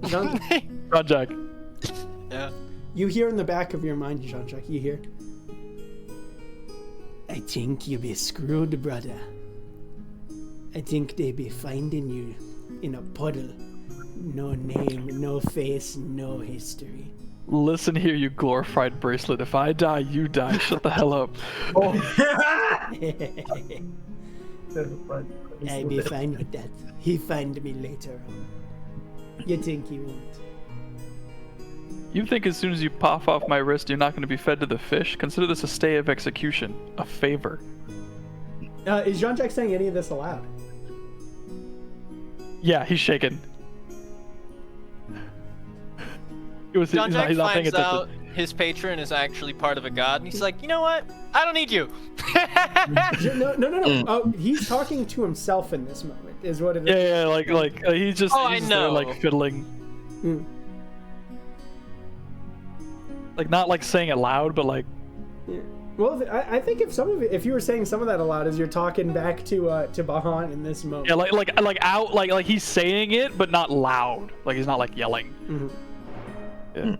Jean-Jacques. Yeah. You hear in the back of your mind, Jean-Jacques. You hear. I think you be screwed, brother. I think they be finding you in a puddle. No name, no face, no history. Listen here, you glorified bracelet. If I die, you die. Shut the hell up. I be fine with that. He find me later on. You think he won't? You think as soon as you pop off my wrist, you're not going to be fed to the fish? Consider this a stay of execution. A favor. Is Jean-Jacques saying any of this aloud? Yeah, he's shaken. He's not Jean-Jacques paying finds attention. out his patron is actually part of a god, and he's like, you know what? I don't need you. No. Oh, he's talking to himself in this moment, is what it is. Yeah, like he's just Oh, I he's there, know. like fiddling. Mm. Like not like saying it loud, but like Yeah. Well, I think if you were saying some of that aloud as you're talking back to Bahan in this moment. yeah, like out like he's saying it, but not loud. Like he's not like yelling. Mhm. Yeah.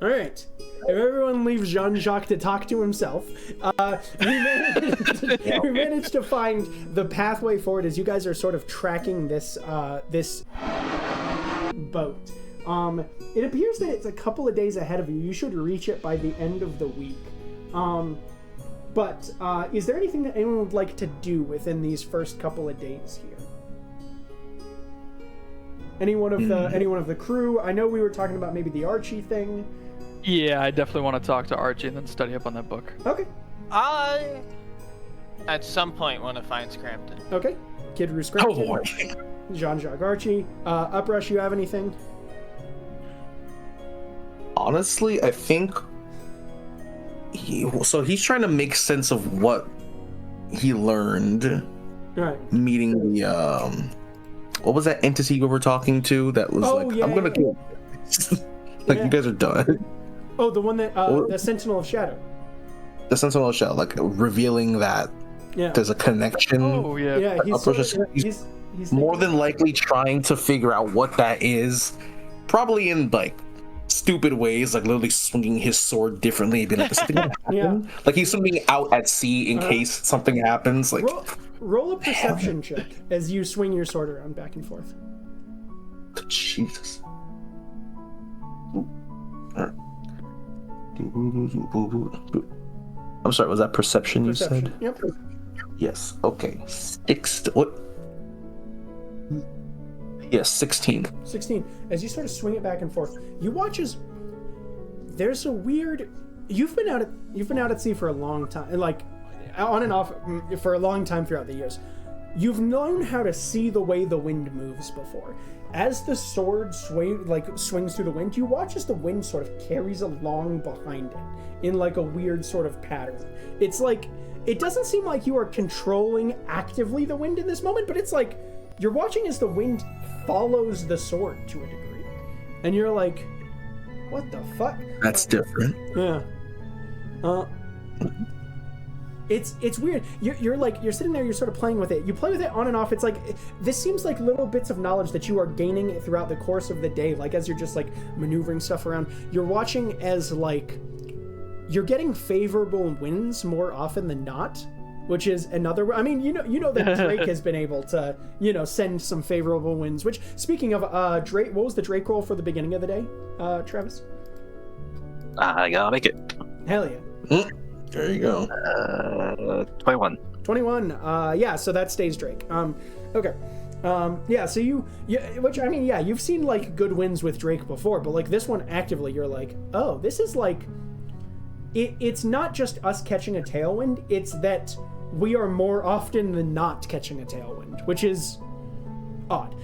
All right. If everyone leaves Jean-Jacques to talk to himself, we managed to find the pathway forward as you guys are sort of tracking this this boat. It appears that it's a couple of days ahead of you. You should reach it by the end of the week. But is there anything that anyone would like to do within these first couple of days here? Anyone of the crew? I know we were talking about maybe the Archie thing. Yeah, I definitely want to talk to Archie and then study up on that book. Okay. I, at some point, want to find Scrampton. Okay. Kid Roo Scrampton. Jean-Jacques Archie. Uprush, you have anything? Honestly, I think he's trying to make sense of what he learned All right. meeting the what was that entity we were talking to that was I'm gonna kill like Yeah. you guys are done. Oh, the one that the Sentinel of Shadow. The Sentinel Shell, like revealing that Yeah. there's a connection. Oh yeah. Yeah, he's, Uprush sort of, is- he's More thinking- than likely trying to figure out what that is, probably in like stupid ways, like literally swinging his sword differently, being like, "Is something gonna happen?" Like he's swimming out at sea in case something happens. Like, roll a perception check as you swing your sword around back and forth. Jesus. I'm sorry, was that perception you said? Yep. Yes. Okay. What? Yes, 16. 16. As you sort of swing it back and forth, you watch as there's a weird. You've been out at sea for a long time, like on and off for a long time throughout the years. You've known how to see the way the wind moves before. As the sword swings through the wind, you watch as the wind sort of carries along behind it in like a weird sort of pattern. It's like it doesn't seem like you are controlling actively the wind in this moment, but it's like you're watching as the wind follows the sword to a degree, and you're like, "What the fuck?" That's different. Yeah. It's weird. You're sitting there, you're sort of playing with it. You play with it on and off. It's like this seems like little bits of knowledge that you are gaining throughout the course of the day. Like as you're just like maneuvering stuff around, you're watching as like you're getting favorable winds more often than not, which is another. I mean, you know that Drake has been able to send some favorable winds. Which, speaking of Drake, what was the Drake roll for the beginning of the day, Travis? I gotta make it. Hell yeah. There you go. 21. 21. Yeah, so that stays Drake. Okay. Yeah, so you've seen like good wins with Drake before, but like this one actively, you're like, oh, this is like, it's not just us catching a tailwind, it's that we are more often than not catching a tailwind, which is odd.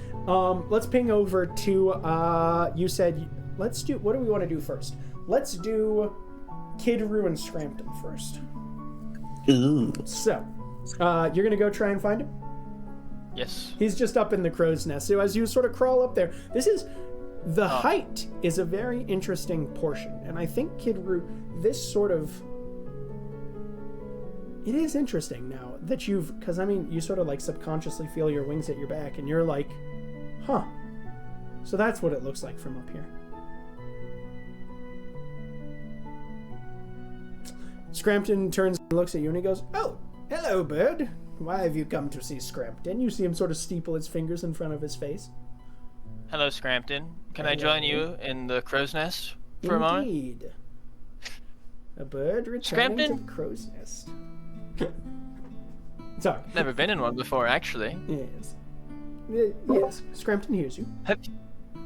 Let's ping over to, you said, what do we want to do first? Let's do Kid Roo and Scrampton first. Ooh. So, you're gonna go try and find him? Yes. He's just up in the crow's nest. So as you sort of crawl up there, the height is a very interesting portion. And I think, Kidru, it is interesting now that because I mean, you sort of like subconsciously feel your wings at your back and you're like, huh. So that's what it looks like from up here. Scrampton turns and looks at you and he goes, "Oh, hello, bird. Why have you come to see Scrampton?" You see him sort of steeple his fingers in front of his face. Hello, Scrampton. Can I join you in the crow's nest for a moment? Indeed. A bird returning Scrampton? to the crow's nest. Sorry. Never been in one before, actually. Yes. Yes, Scrampton hears you.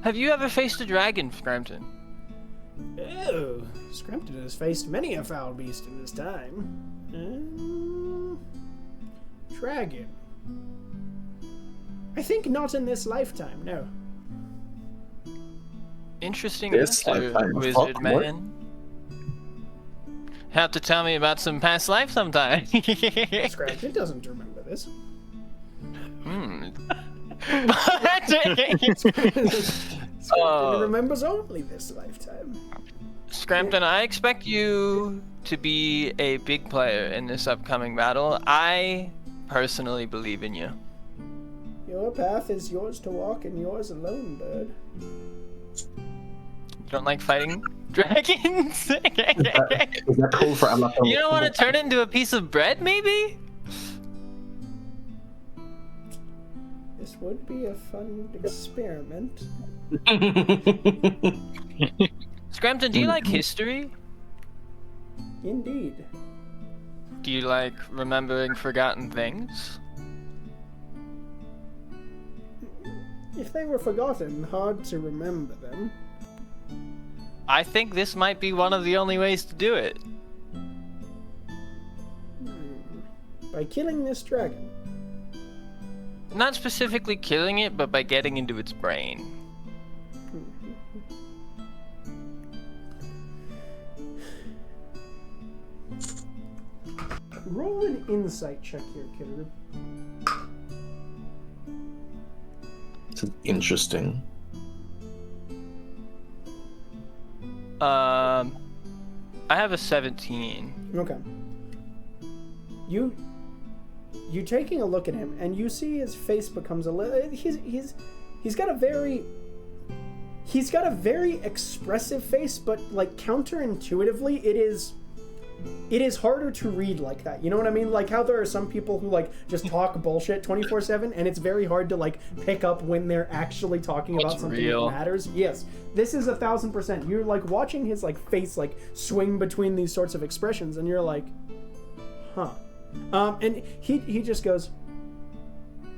Have you ever faced a dragon, Scrampton? Oh, Scrampton has faced many a foul beast in his time. Dragon. I think not in this lifetime, no. Interesting This answer, lifetime, wizard fuck, man. Have to tell me about some past life sometime. Scrampton doesn't remember this. Scrampton remembers only this lifetime. Scrampton, I expect you to be a big player in this upcoming battle. I personally believe in you. Your path is yours to walk and yours alone, bird. You don't like fighting dragons? Is that code for I'm not You don't want to turn it into a piece of bread, maybe? This would be a fun experiment. Scrampton, do you like history? Indeed. Do you like remembering forgotten things? If they were forgotten, hard to remember them. I think this might be one of the only ways to do it. By killing this dragon. Not specifically killing it, but by getting into its brain. Roll an insight check here, Kidru. It's interesting. I have a 17. Okay. You taking a look at him, and you see his face becomes a little. He's got a very expressive face, but like counterintuitively, it is harder to read like that. You know what I mean? Like how there are some people who like just talk bullshit 24/7, and it's very hard to like pick up when they're actually talking about something that matters. Yes, this is 1000%. You're like watching his like face like swing between these sorts of expressions, and you're like, huh. And he just goes,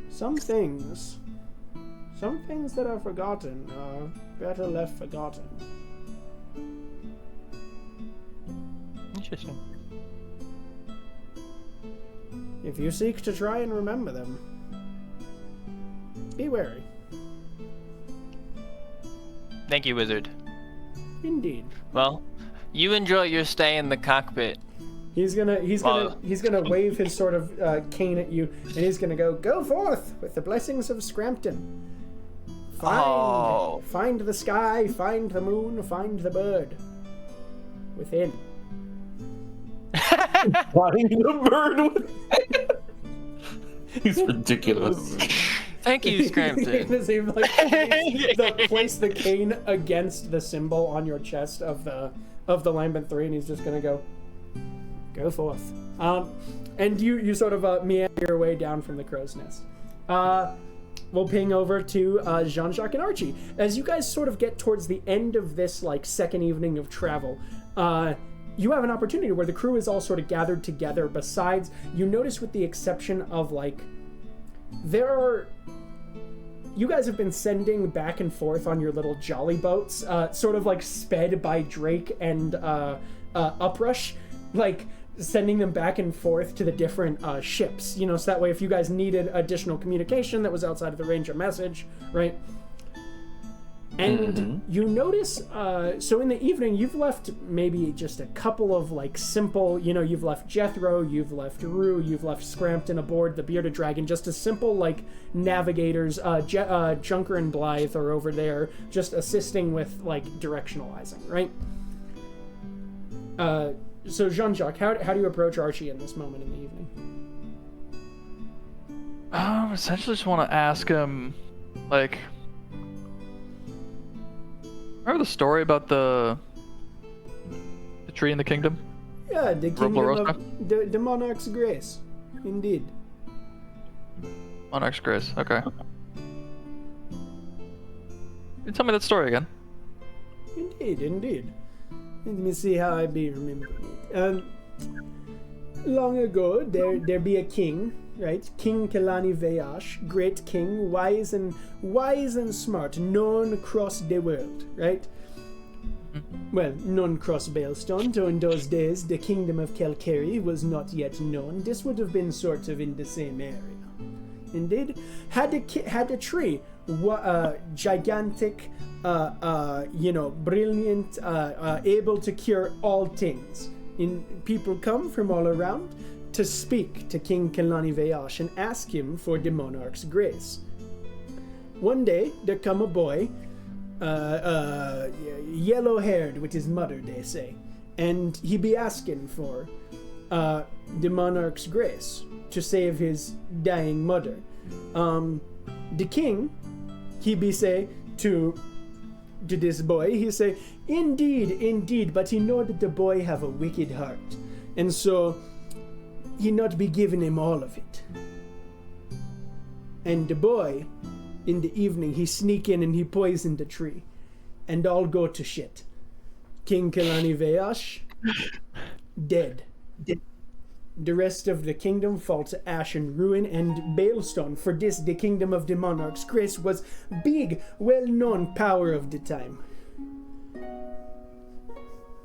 some things that are forgotten are better left forgotten. Interesting. If you seek to try and remember them, be wary. Thank you, wizard. Indeed. Well, you enjoy your stay in the cockpit. He's gonna wave his sort of cane at you, and he's gonna go forth with the blessings of Scrampton. Find the sky, find the moon, find the bird within. Find the bird within. He's ridiculous. Thank you, Scrampton. Place the cane against the symbol on your chest of the Lambent 3, and he's just gonna go forth. And you sort of meander your way down from the crow's nest. We'll ping over to Jean-Jacques and Archie. As you guys sort of get towards the end of this like second evening of travel, you have an opportunity where the crew is all sort of gathered together. Besides, you notice with the exception of like, you guys have been sending back and forth on your little jolly boats, sort of like sped by Drake and Uprush, like sending them back and forth to the different ships, you know, so that way if you guys needed additional communication that was outside of the range of message, right? And you notice, so in the evening, you've left maybe just a couple of, like, simple, you've left Jethro, you've left Rue, you've left Scrampton aboard the Bearded Dragon, just a simple, like, navigators. Junker and Blythe are over there, just assisting with, like, directionalizing, right? So, Jean-Jacques, how do you approach Archie in this moment in the evening? Essentially just want to ask him, like... Remember the story about the tree in the kingdom? Yeah, the kingdom of the Monarch's Grace. Indeed. Monarch's Grace, okay. You tell me that story again. Indeed. Let me see how I be remembering it. Long ago, there be a king, right? King Kalani Vayash, great king, wise and smart, known across the world, right? Well, none cross Balestone, though in those days the kingdom of Kelkeri was not yet known. This would have been sort of in the same area. Indeed, had a tree, gigantic, brilliant, able to cure all things. People come from all around to speak to King Kalani Vayash and ask him for the monarch's grace. One day, there come a boy, yellow-haired with his mother, they say, and he be asking for the monarch's grace to save his dying mother. The king, he be say to this boy, he say, indeed, but he know that the boy have a wicked heart, and so he not be giving him all of it. And the boy, in the evening, he sneak in and he poison the tree, and all go to shit. King Kalani Vayash, dead. The rest of the kingdom fall to ash and ruin and Balestone. For this, the kingdom of the monarch's grace was big, well-known power of the time.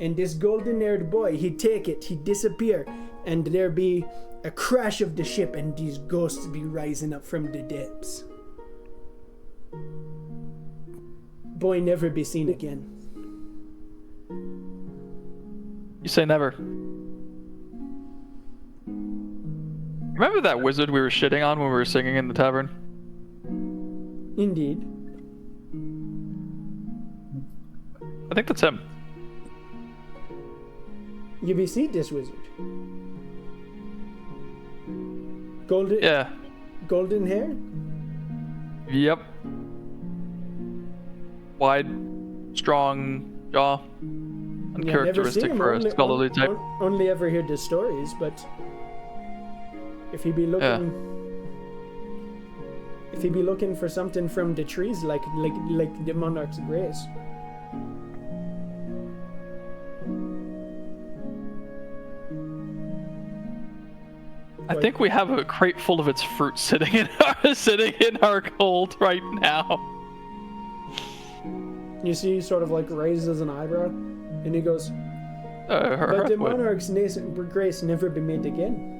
And this golden-haired boy, he take it, he disappear, and there be a crash of the ship, and these ghosts be rising up from the depths. Boy never be seen again. You say never. Remember that wizard we were shitting on when we were singing in the tavern? Indeed. I think that's him. You be seen this wizard? Golden? Yeah. Golden hair? Yep. Wide, strong jaw. Uncharacteristic for a scholarly type. Only ever heard the stories, but if he be looking, for something from the trees, like the monarch's grace. I think we have a crate full of its fruit sitting in our hold right now. You see, he sort of like raises an eyebrow, and he goes, "But the monarch's grace never be made again."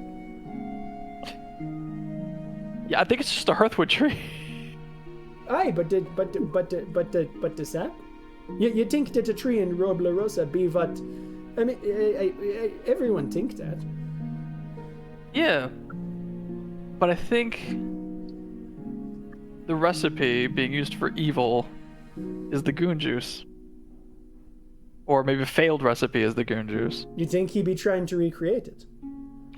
Yeah, I think it's just a hearthwood tree. Aye, but the sap? You think that a tree in Robla Rosa be what? I mean, everyone think that. Yeah, but I think the recipe being used for evil is the goon juice. Or maybe a failed recipe is the goon juice. You think he'd be trying to recreate it?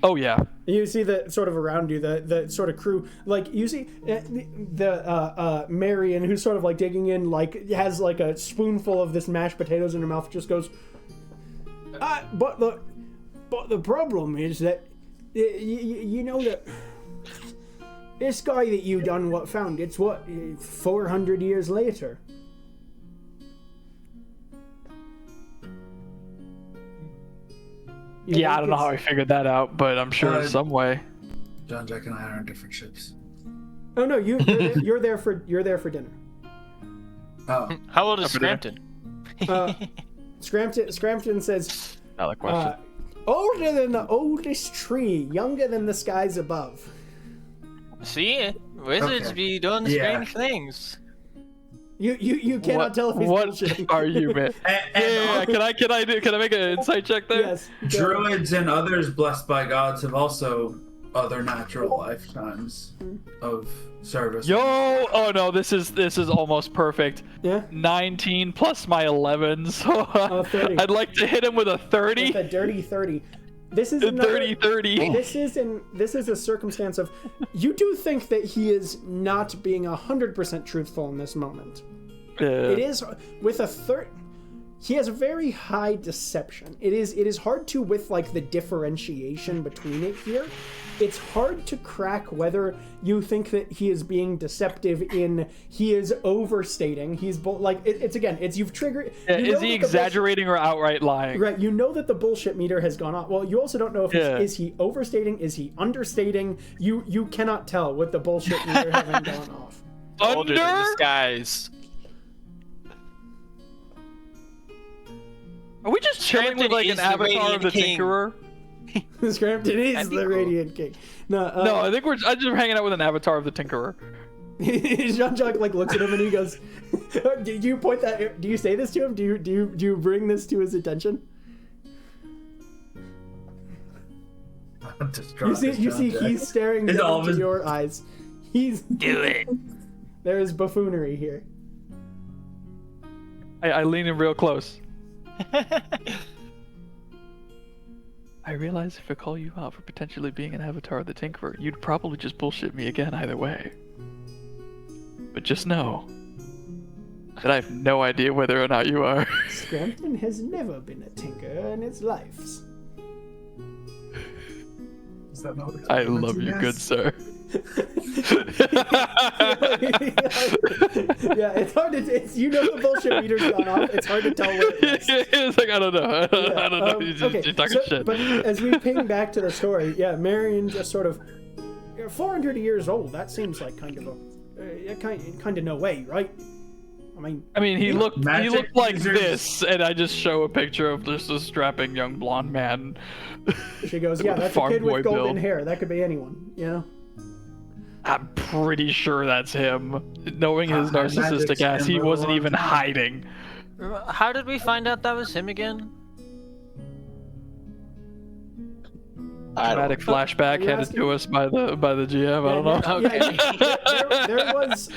Oh, yeah. You see the sort of around you, the sort of crew, like, you see the Marion, who's sort of like digging in, like, has like a spoonful of this mashed potatoes in her mouth, just goes, but the problem is that, you know that this guy that you done what found, it's what, 400 years later. Yeah, I don't know how I figured that out, but I'm sure in some way. John, Jack, and I are on different ships. Oh no, you're there for dinner. Oh, How old is Scrampton? Scrampton says, Another question. older than the oldest tree, younger than the skies above. See, wizards Okay. be doing Yeah. strange things. You cannot tell if he's What bullshitting. are you, man? Yeah. Can I make an insight check there? Yes. Druids and others blessed by gods have also other natural lifetimes of service. Yo! Oh no, this is almost perfect. Yeah. 19 plus my 11, so 30. I'd like to hit him with a 30. With a dirty 30. This is A another, 30. This is a circumstance of you do think that he is not being 100% truthful in this moment. It is with a third. He has a very high deception. It is hard to with like the differentiation between it here. It's hard to crack whether you think that he is being deceptive in he is overstating. He's you've triggered. Is he exaggerating or outright lying? Right, you know that the bullshit meter has gone off. Well, you also don't know if is he overstating, is he understating? You cannot tell with the bullshit meter having gone off. Older than disguise. Are we just chilling with like an avatar of the Tinkerer? Scrampton is the Radiant King. No, I think I'm just hanging out with an avatar of the Tinkerer. Jean-Jacques like looks at him and he goes, "Do you point that? Do you say this to him? Do you bring this to his attention?" You see, he's staring into your eyes. He's do it. There is buffoonery here. I lean in real close. I realize if I call you out for potentially being an avatar of the Tinkerer, you'd probably just bullshit me again either way. But just know that I have no idea whether or not you are. Scrampton has never been a tinker in his life. I love you, good sir. Yeah, it's hard to. You know the bullshit meter's gone off. It's hard to tell what it is. It's like I don't know. I don't know. You're talking shit. But as we ping back to the story, yeah, Marion just sort of 400 years old. That seems like kind of no way, right? I mean, he looked like this, and I just show a picture of just a strapping young blonde man. She goes, yeah, that's a kid with golden hair. That could be anyone, you know? I'm pretty sure that's him. Knowing his narcissistic ass, he wasn't even hiding. How did we find out that was him again? Dramatic flashback handed to us by the GM. I don't know. Okay. There was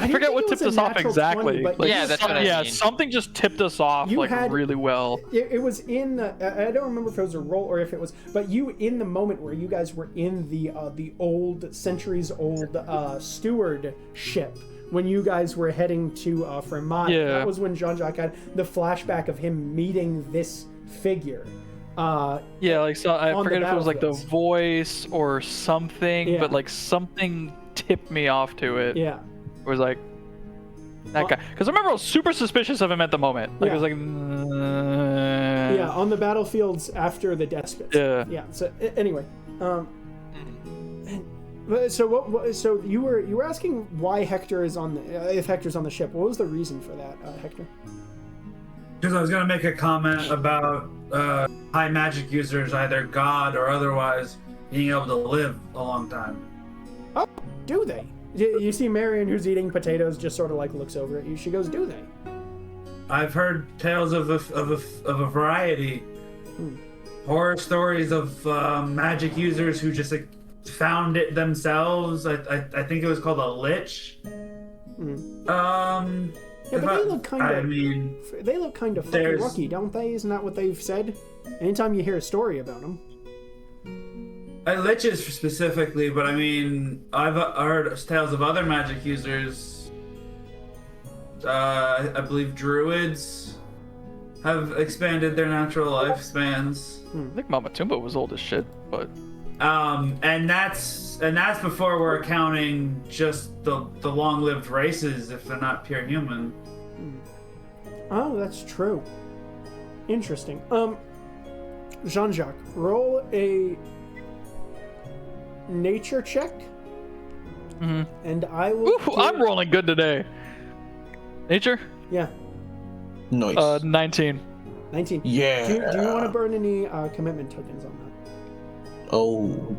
I forget what tipped us off exactly. 20, that's what I mean. Something just tipped us off really well. It was in I don't remember if it was a roll or if it was, but you in the moment where you guys were in the old centuries old steward ship when you guys were heading to Fremont. Yeah. That was when Jean-Jacques had the flashback of him meeting this figure. I forget if it was like the voice or something, but like something tipped me off to it. Yeah. It was like that guy, because I remember I was super suspicious of him at the moment. Like, I was like, yeah, on the battlefields after the Despots. Yeah. So anyway, so you were asking why Hector is on if Hector's on the ship. What was the reason for that, Hector? Because I was going to make a comment about high magic users, either god or otherwise, being able to live a long time. Oh, do they? You see Marion, who's eating potatoes, just sort of like looks over at you. She goes, "Do they?" I've heard tales of a variety, horror stories of magic users who just like, found it themselves. I think it was called a lich. Yeah, but they look kind of fucking lucky, don't they? Isn't that what they've said? Anytime you hear a story about them. Liches specifically, but I mean, I've heard tales of other magic users. I believe druids have expanded their natural lifespans. I think Mama Tumba was old as shit, but and that's before we're counting just the long-lived races if they're not pure human. Oh, that's true. Interesting. Jean-Jacques, roll a nature check, and I will. Ooh, I'm rolling good today. Nature? Yeah. Nice. 19. 19. Yeah. Do you want to burn any commitment tokens on that? Oh.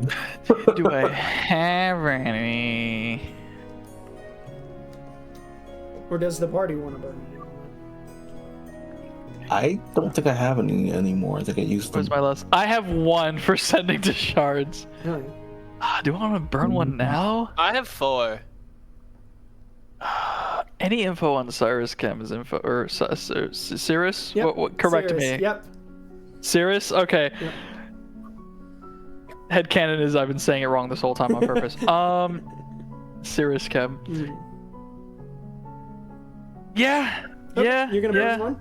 Do I have any? Or does the party want to burn? I don't think I have any anymore. I think I used them. Where's my list? I have one for sending to shards. Oh, Do I want to burn one now? I have 4. Any info on Cyrus Chem is info, or Cirrus? Yep. What correct Cirrus, me. Yep. Cirrus? Okay. Yep. Headcanon is I've been saying it wrong this whole time on purpose. Cirrus Chem. Yeah. Oh, Yeah. You're gonna burn one?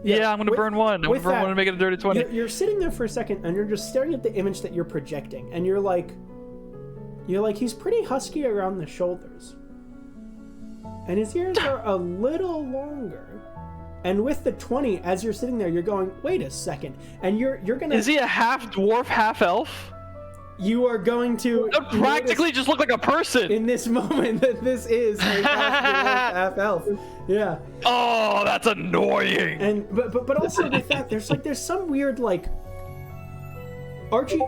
Yeah, I'm gonna burn one. I'm gonna burn one and make it a dirty 20. You're sitting there for a second and you're just staring at the image that you're projecting, and you're like, he's pretty husky around the shoulders. And his ears are a little longer. And with the 20, as you're sitting there, you're going, wait a second. And you're gonna... Is he a half dwarf, half elf? You are going to... That practically just look like a person! In this moment that this is a half elf. Yeah. Oh, that's annoying! And but also with that, there's some weird, like... Archie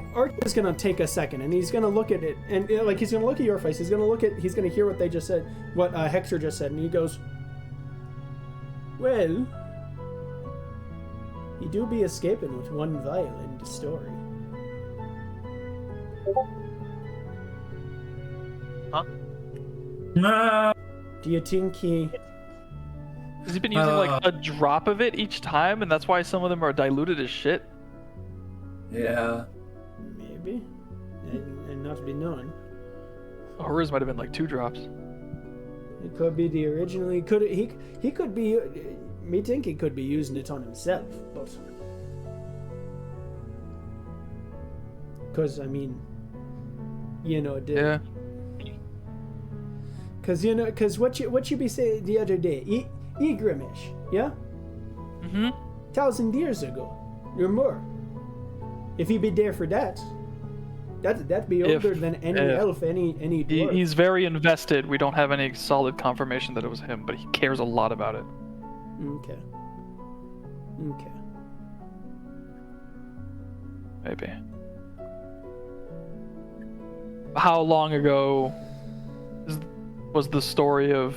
is gonna take a second, and he's gonna look at it, and he's gonna look at your face. He's gonna hear what they just said, what Hector just said, and he goes, "Well, you do be escaping with one vial in the story." Huh? No. Do you think he? Has he been using like a drop of it each time, and that's why some of them are diluted as shit? Yeah. Maybe, and not to be known. Hers might have been like 2 drops. It could be the original. He could be. Me think he could be using it on himself, but because I mean, Yeah. Because what you be saying the other day, Grimish, yeah? 1,000 years ago, or more. If he be there for that'd be older than any elf, any dwarf. He's very invested. We don't have any solid confirmation that it was him, but he cares a lot about it. Okay. Maybe. How long ago was the story of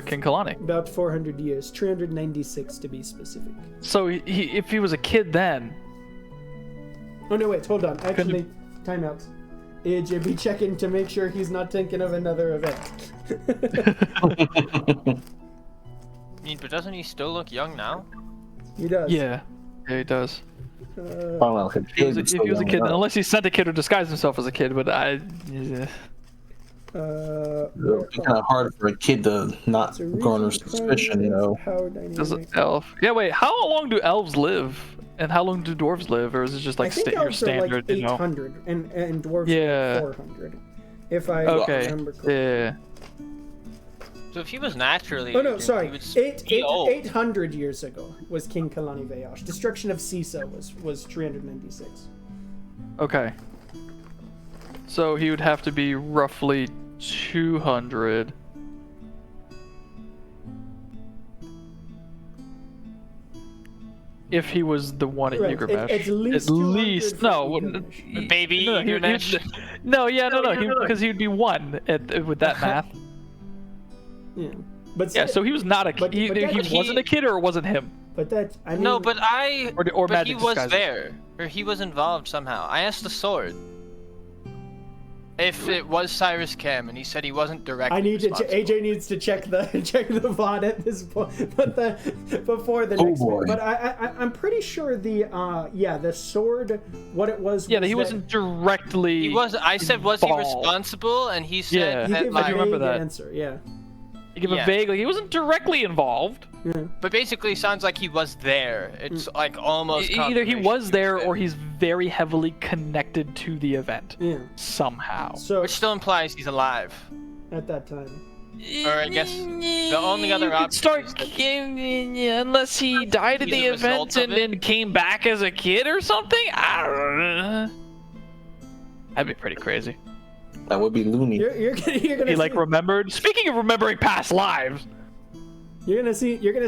King Kalani? About 400 years, 396 to be specific. So if he was a kid then... Oh no, wait, hold on. Actually, time out. AJ, be checking to make sure he's not thinking of another event. I mean, but doesn't he still look young now? He does. Yeah, he does. If If he was a kid, unless he sent a kid or disguised himself as a kid, but it's kind of hard for a kid to not garner suspicion, As an elf. Yeah, wait, how long do elves live? And how long do dwarves live? Or is it just like your standard, are like 800, and dwarves are like 400. If I remember correctly. Yeah. So if he was naturally... Oh no, sorry. He would be old. 800 years ago was King Kalani Vayosh. Destruction of Sisa was 396. Okay. So he would have to be roughly 200. If he was the one at Yggdramesh. At least no. Baby Yggdramesh. Because he'd be 1 with that math. Yeah. But so he was not a kid. He wasn't a kid, or it wasn't him. But that, I mean... No, but but he was there. Or he was involved somehow. I asked the sword if it was Cyrus Cam, and he said he wasn't directly AJ needs to check the VOD at this point, but before the next one. But I'm pretty sure the sword, what it was. Yeah, he wasn't directly. He was. I said, was he responsible? And he said, he gave I do remember that answer. Yeah. He gave a vague. He wasn't directly involved. Yeah. But basically, sounds like he was there. It's like almost. Either he was there, or he's very heavily connected to the event. Yeah. Somehow. So which still implies he's alive. At that time. Or I guess the only other option. Unless he died at the event and then came back as a kid or something. I don't know. That'd be pretty crazy. That would be loony. You're gonna he remembered. Speaking of remembering past lives. You're gonna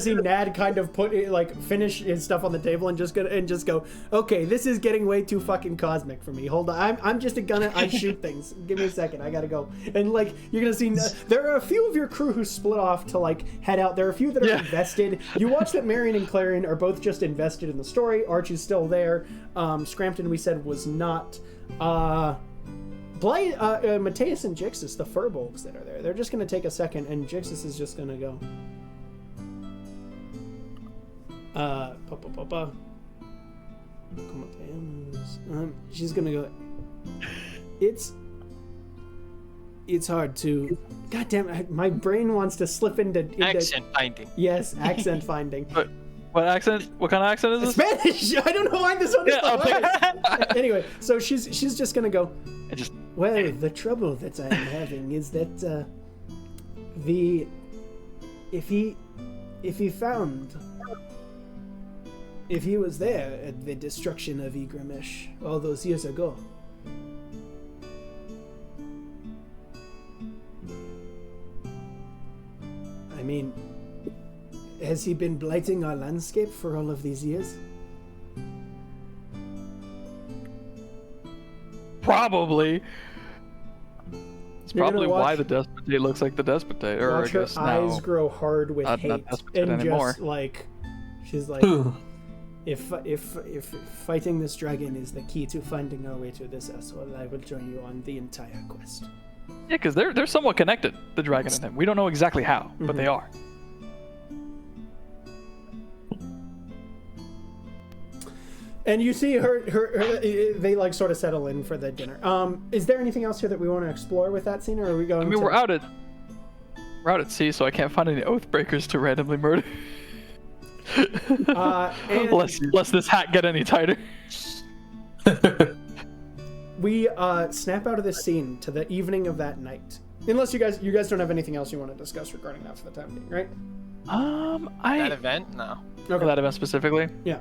see Nad kind of finish his stuff on the table and just go, okay, this is getting way too fucking cosmic for me. Hold on, I'm just I shoot things. Give me a second, I gotta go. And you're gonna see there are a few of your crew who split off to head out. There are a few that are invested. You watch that Marion and Clarion are both just invested in the story. Archie's still there. Scrampton, we said, was not. Mateus and Jixus, the furbolgs that are there, they're just gonna take a second, and Jixus is just gonna go. She's gonna go. It's hard to. God damn it! My brain wants to slip into accent finding. Yes, accent finding. What accent? What kind of accent is this? Spanish. I don't know why this one is Anyway, so she's just gonna go. Well, the trouble that I'm having is that if he was there at the destruction of Yggdramesh all those years ago, I mean, has he been blighting our landscape for all of these years? Probably. It's probably why the Despotate looks like the Despotate. Or watch her eyes grow hard with hate, and anymore. just she's like, if fighting this dragon is the key to finding our way to this asshole, I will join you on the entire quest. Yeah, because they're somewhat connected, the dragon and him. We don't know exactly how, but they are. And you see her they sort of settle in for the dinner. Is there anything else here that we want to explore with that scene, or are we going? I mean, we're out at sea, so I can't find any Oathbreakers to randomly murder. Lest this hat get any tighter. We snap out of this scene to the evening of that night. Unless you guys don't have anything else you want to discuss regarding that for the time being, right? That event? No. Okay. That event specifically? Yeah.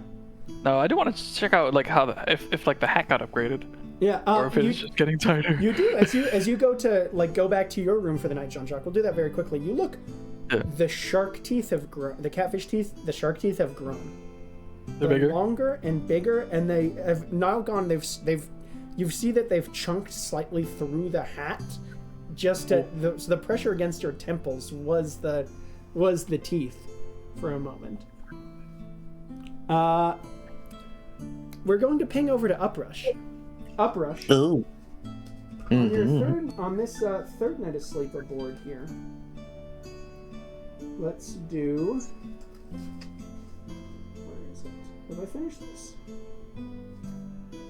No, I do want to check out how if the hat got upgraded. Yeah. Or if it's just getting tighter. You do as you go to go back to your room for the night, Jean-Jacques. We'll do that very quickly. You look. Yeah. The shark teeth have grown. The catfish teeth. The shark teeth have grown. They're bigger, longer and bigger, and they have now gone. You see that they've chunked slightly through the hat. Just to the pressure against your temples was the teeth for a moment. We're going to ping over to Uprush. Uprush. Oh. On this third night of sleep aboard here. Let's do. Where is it? Have I finished this?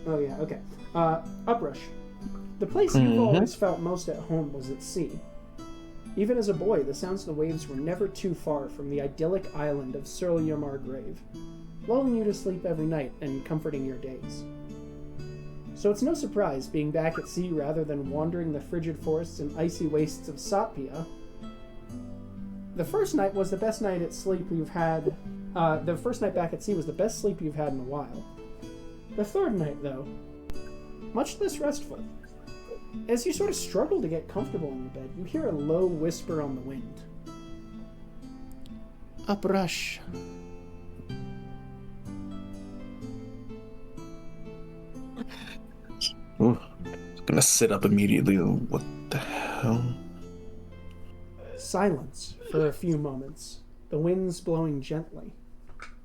Oh yeah. Okay. Uprush. The place you've always felt most at home was at sea. Even as a boy, the sounds of the waves were never too far from the idyllic island of Surlyamar Grave, lulling you to sleep every night and comforting your days. So it's no surprise, being back at sea rather than wandering the frigid forests and icy wastes of Satpia, the first night was the best night at sleep you've had. The first night back at sea was the best sleep you've had in a while. The third night, though, much less restful. As you sort of struggle to get comfortable in your bed, you hear a low whisper on the wind. Uprush. Ooh, I'm gonna sit up immediately. What the hell? Silence for a few moments, the winds blowing gently.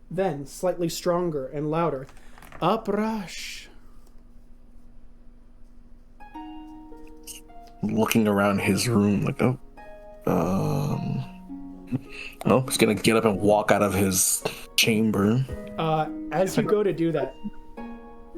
Then, slightly stronger and louder, Uprush. Looking around his room, like, he's gonna get up and walk out of his chamber. As you go to do that,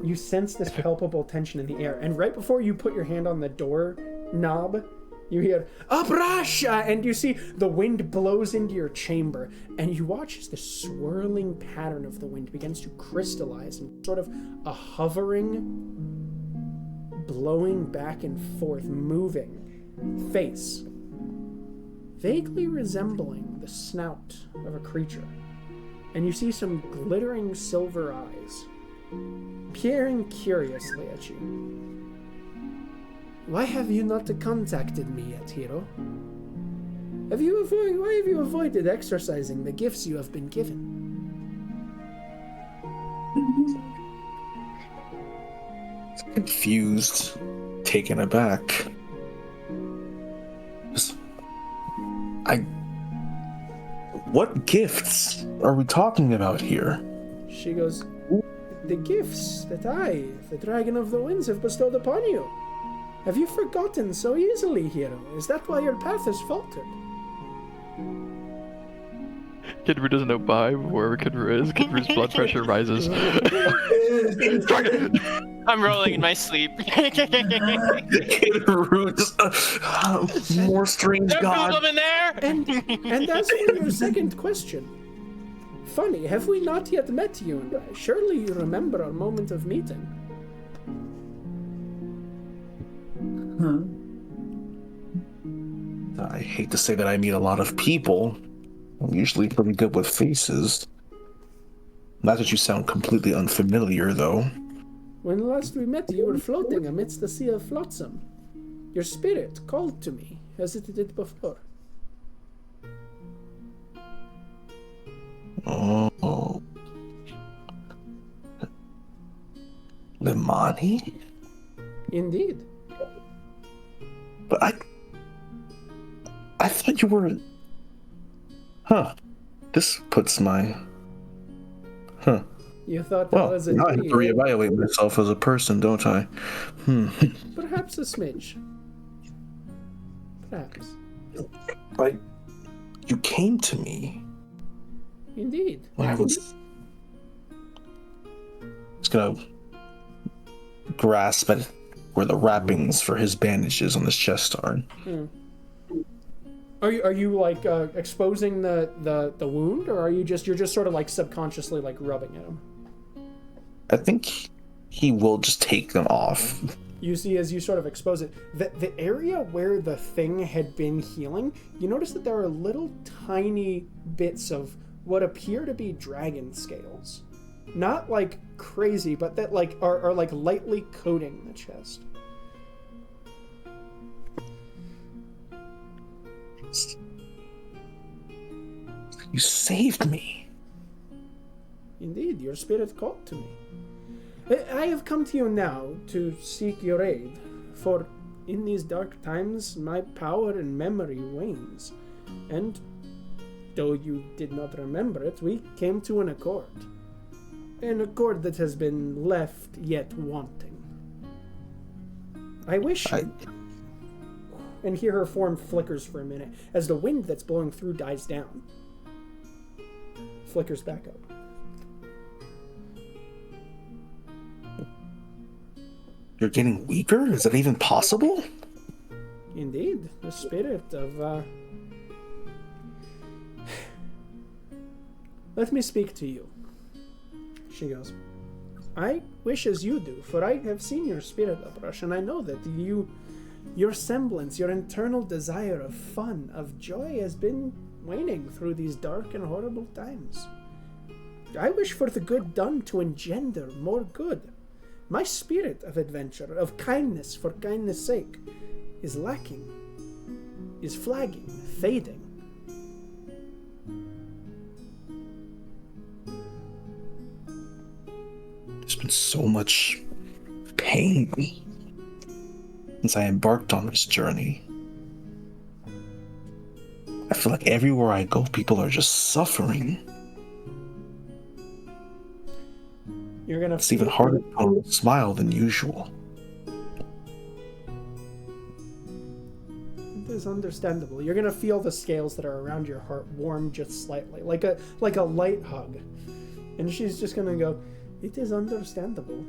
you sense this palpable tension in the air, and right before you put your hand on the door knob, you hear Uprush, and you see the wind blows into your chamber, and you watch as the swirling pattern of the wind begins to crystallize in sort of a hovering, blowing back and forth, moving face, vaguely resembling the snout of a creature. And you see some glittering silver eyes peering curiously at you. Why have you not contacted me yet, hero? Why have you avoided exercising the gifts you have been given? Confused, taken aback. What gifts are we talking about here? She goes, the gifts that I, the Dragon of the Winds, have bestowed upon you. Have you forgotten so easily, hero? Is that why your path has faltered? Kidru doesn't know bye wherever Kidru is. Kidru's blood pressure rises. I'm rolling in my sleep. Kidru, more strange There are god. people in there! And as for your second question, funny, have we not yet met you and I? Surely you remember our moment of meeting. I hate to say that I meet a lot of people. I'm usually pretty good with faces. Not that you sound completely unfamiliar, though. When last we met, you were floating amidst the sea of flotsam. Your spirit called to me, as it did before. Oh. Limani? Indeed. But I thought you were... Huh. This puts my... Huh. You thought that Well, was a now I have to deal. reevaluate myself as a person, don't I? Perhaps a smidge. Perhaps. Like, you came to me Indeed. when I was... Just gonna grasp at where the wrappings for his bandages on his chest are. Are you like exposing the wound, or are you're just sort of like subconsciously like rubbing at him? I think he will just take them off. You see, as you sort of expose it, the area where the thing had been healing, you notice that there are little tiny bits of what appear to be dragon scales. Not like crazy, but that like are like lightly coating the chest. You saved me. Indeed, your spirit called to me. I have come to you now to seek your aid, for in these dark times my power and memory wanes, and though you did not remember it, we came to an accord. An accord that has been left yet wanting. I wish... And here her form flickers for a minute, as the wind that's blowing through dies down. Flickers back up. You're getting weaker? Is that even possible? Indeed, the spirit of, Let me speak to you. She goes, I wish as you do, for I have seen your spirit uprush, and I know that your semblance, your internal desire of fun, of joy has been waning through these dark and horrible times. I wish for the good done to engender more good. My spirit of adventure, of kindness for kindness' sake, is lacking, is flagging, fading. There's been so much pain since I embarked on this journey. I feel like everywhere I go, people are just suffering. You're gonna It's even harder to put on a smile than usual. It is understandable. You're gonna feel the scales that are around your heart warm just slightly, like a light hug. And she's just gonna go, it is understandable.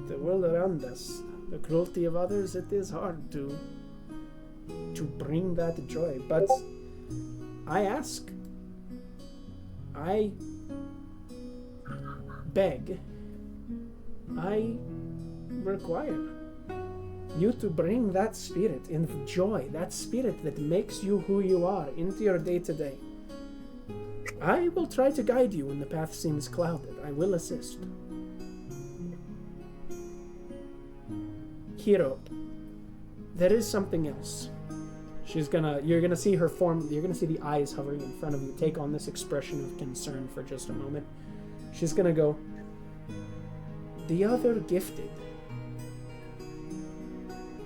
The world around us, the cruelty of others, it is hard to bring that joy. But I ask, I beg, I require you to bring that spirit in joy, that spirit that makes you who you are, into your day-to-day. I will try to guide you when the path seems clouded. I will assist. Hero, there is something else. You're gonna see her form. You're gonna see the eyes hovering in front of you take on this expression of concern for just a moment. She's gonna go, the other gifted.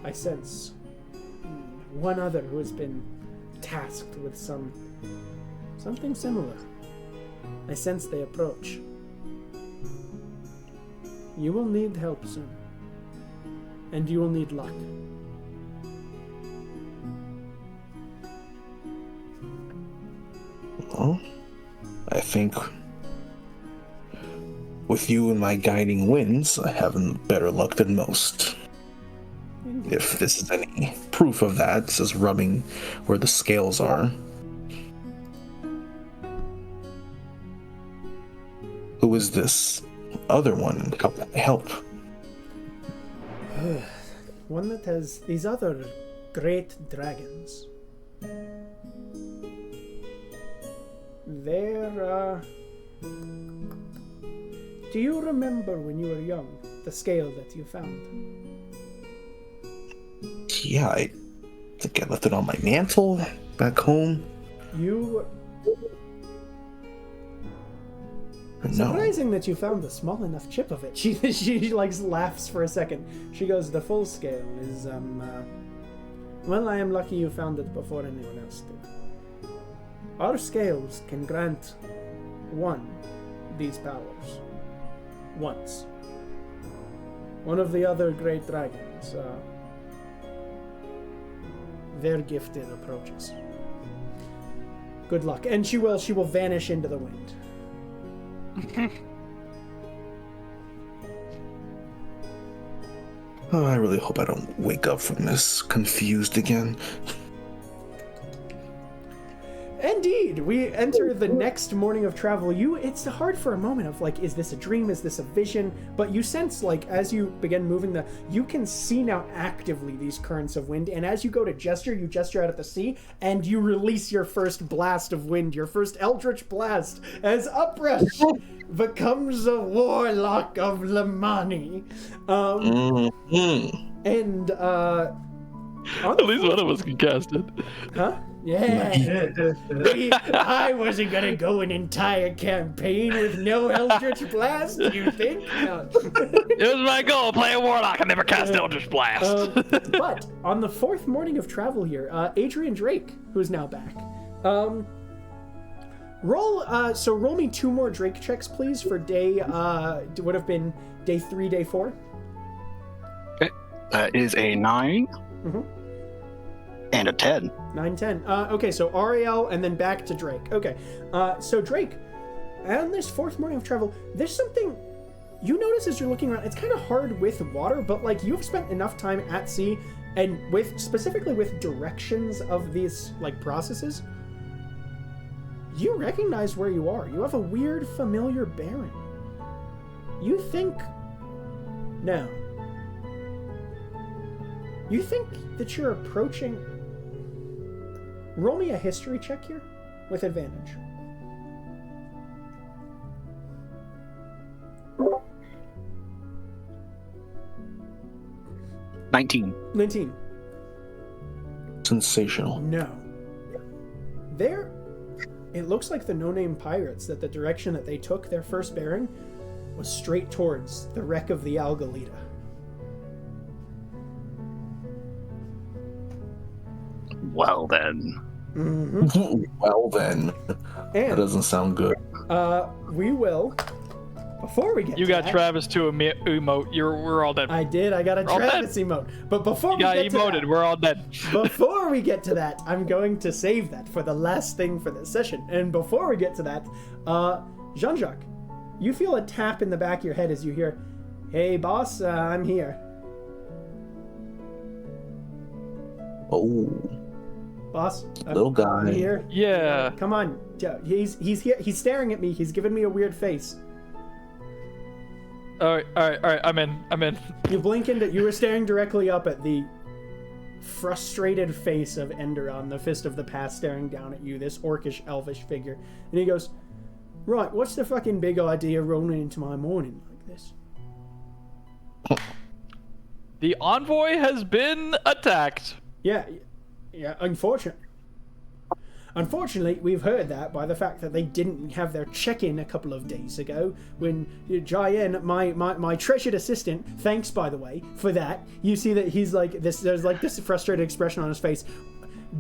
I sense one other who has been tasked with something similar. I sense they approach. You will need help soon. And you will need luck. Well, I think with you and my guiding winds, I have better luck than most. If this is any proof of that, this is rubbing where the scales are. Who is this other one, and how can I help? One that has these other great dragons. They're, Do you remember when you were young, the scale that you found? Yeah, I think I left it on my mantle back home. You... No. Surprising that you found a small enough chip of it. She like laughs for a second. She goes, the full scale is, well, I am lucky you found it before anyone else did. Our scales can grant one these powers. Once. One of the other great dragons, their gifted approaches. Good luck. And she will vanish into the wind. Oh, I really hope I don't wake up from this confused again. Indeed, we enter the next morning of travel. It's hard for a moment of like, is this a dream? Is this a vision? But you sense like as you begin moving you can see now actively these currents of wind. And as you go to gesture, you gesture out at the sea and you release your first blast of wind, your first eldritch blast as Uprush becomes a warlock of Lamani. And at least one of us can cast it. Huh? Yeah. I wasn't gonna go an entire campaign with no Eldritch Blast, you think? No. It was my goal, play a warlock and never cast Eldritch Blast. But on the fourth morning of travel here, Adrian Drake, who is now back, roll me 2 more Drake checks, please, for day, would have been day 3, day 4. Okay, that is a 9. Mm-hmm. And a 10. 9, 10. Okay, so Ariel and then back to Drake. Okay, so Drake, on this fourth morning of travel, there's something you notice as you're looking around. It's kind of hard with water, but like you've spent enough time at sea and specifically with directions of these like processes, you recognize where you are. You have a weird familiar bearing. You think that you're approaching. Roll me a history check here with advantage. $19. 19. Sensational. No. It looks like the no-name pirates, that the direction that they took their first bearing was straight towards the wreck of the Algalita. Well then. Mm-hmm. Well then. And, that doesn't sound good. We will, before we get you to got that, Travis to emote. We're all dead. I did. I got a Travis emote. But before we get to that, we're all dead. Before we get to that, I'm going to save that for the last thing for this session. And before we get to that, Jean-Jacques, you feel a tap in the back of your head as you hear, "Hey, boss, I'm here." Oh. Boss, little guy. Here. Yeah. Come on. He's here. He's staring at me. He's giving me a weird face. All right. I'm in. You blink into. You were staring directly up at the frustrated face of Enderon, the fist of the past, staring down at you. This orcish, elvish figure, and he goes, "Right, what's the fucking big idea rolling into my morning like this?" The envoy has been attacked. Yeah. Yeah, Unfortunately, we've heard that by the fact that they didn't have their check-in a couple of days ago when Jayen, my treasured assistant, thanks by the way for that. You see that he's like this. There's like this frustrated expression on his face.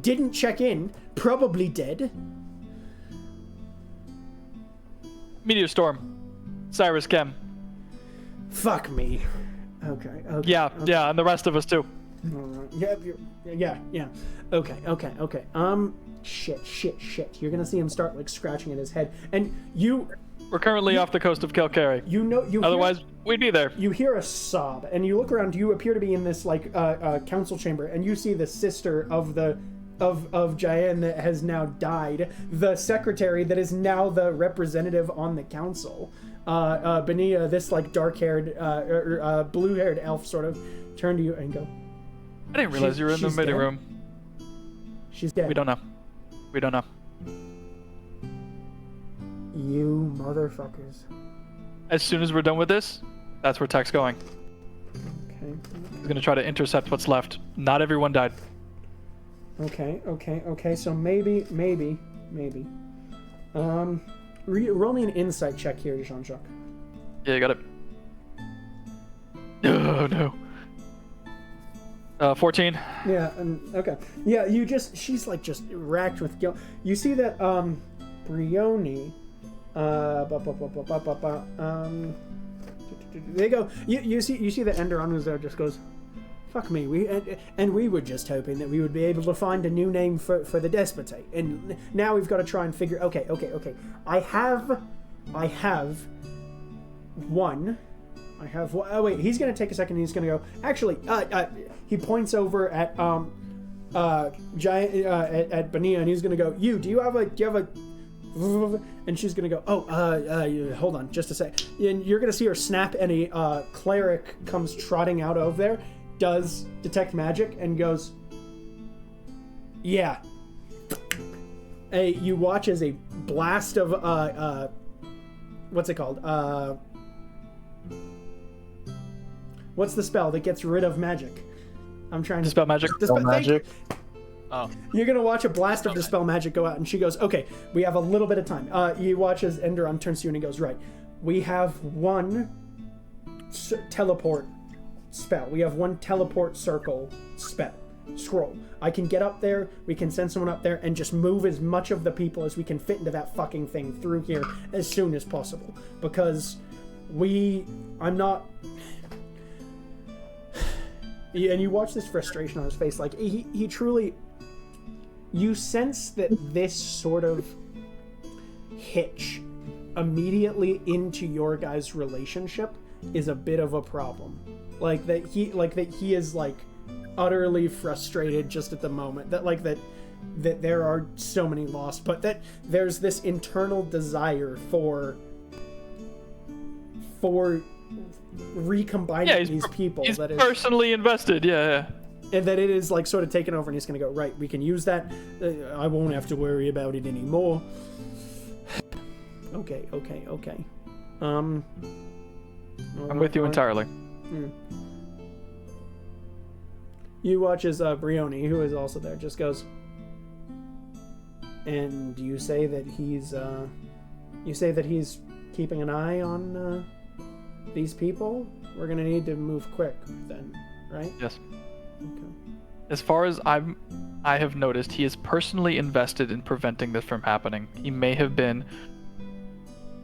Didn't check in, probably dead. Meteor storm. Cyrus Chem. Fuck me. Okay. Yeah, okay. yeah, and the rest of us too. Yeah. Okay. Shit. You're gonna see him start like scratching at his head, and We're currently off the coast of Kelkari. Otherwise, we'd be there. You hear a sob, and you look around. You appear to be in this like council chamber, and you see the sister of Jayen that has now died, the secretary that is now the representative on the council. Benia, this like dark-haired, blue-haired elf, sort of turn to you and go. I didn't realize you were in the meeting room. She's dead. We don't know. You motherfuckers. As soon as we're done with this, that's where Tech's going. Okay. He's gonna try to intercept what's left. Not everyone died. Okay. So maybe. Roll me an insight check here, Jean-Jacques. Yeah, you got it. Oh no. 14. Yeah, okay. Yeah, she's like just racked with guilt. You see that Brioni they go you see that Enderon who's there just goes, fuck me, we were just hoping that we would be able to find a new name for the despotate, and now we've got to try and figure okay. I have one. Oh wait, he's gonna take a second and he's gonna go, actually, he points over at Giant at Benia, and he's gonna go, do you have a and she's gonna go, hold on just a sec, and you're gonna see her snap, and a cleric comes trotting out of there, does detect magic, and goes, yeah. You watch as a blast of what's it called? What's the spell that gets rid of magic? I'm trying to... Dispel magic. Dispel magic. Oh. You're going to watch a blast of dispel magic go out, and she goes, okay, we have a little bit of time. You watch as Enderon turns to you and he goes, right, we have one teleport spell. We have one teleport circle scroll. I can get up there, we can send someone up there, and just move as much of the people as we can fit into that fucking thing through here as soon as possible. Because I'm not... And you watch this frustration on his face, like he truly, you sense that this sort of hitch immediately into your guys' relationship is a bit of a problem. Like that he is like utterly frustrated just at the moment that there are so many lost, but that there's this internal desire for recombining these people. He's that is personally invested, yeah. And that it is like sort of taken over, and he's gonna go, right, we can use that. I won't have to worry about it anymore. Okay. I'm with you entirely. You watch as Brioni, who is also there, just goes, and you say that he's keeping an eye on these people. We're gonna need to move quick then, right? Yes. Okay. As far as I have noticed, he is personally invested in preventing this from happening. He may have been...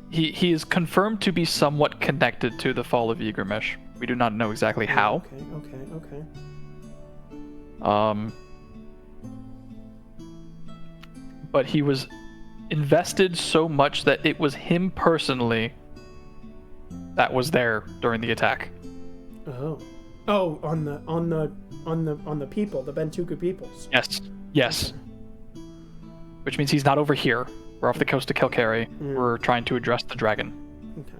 He is confirmed to be somewhat connected to the fall of Ygrimesh. We do not know exactly how. Okay. But he was invested so much that it was him personally that was there during the attack. Oh, on the people, the Bentuku peoples. Yes. Which means he's not over here. We're off the coast of Kelkari. We're trying to address the dragon. Okay.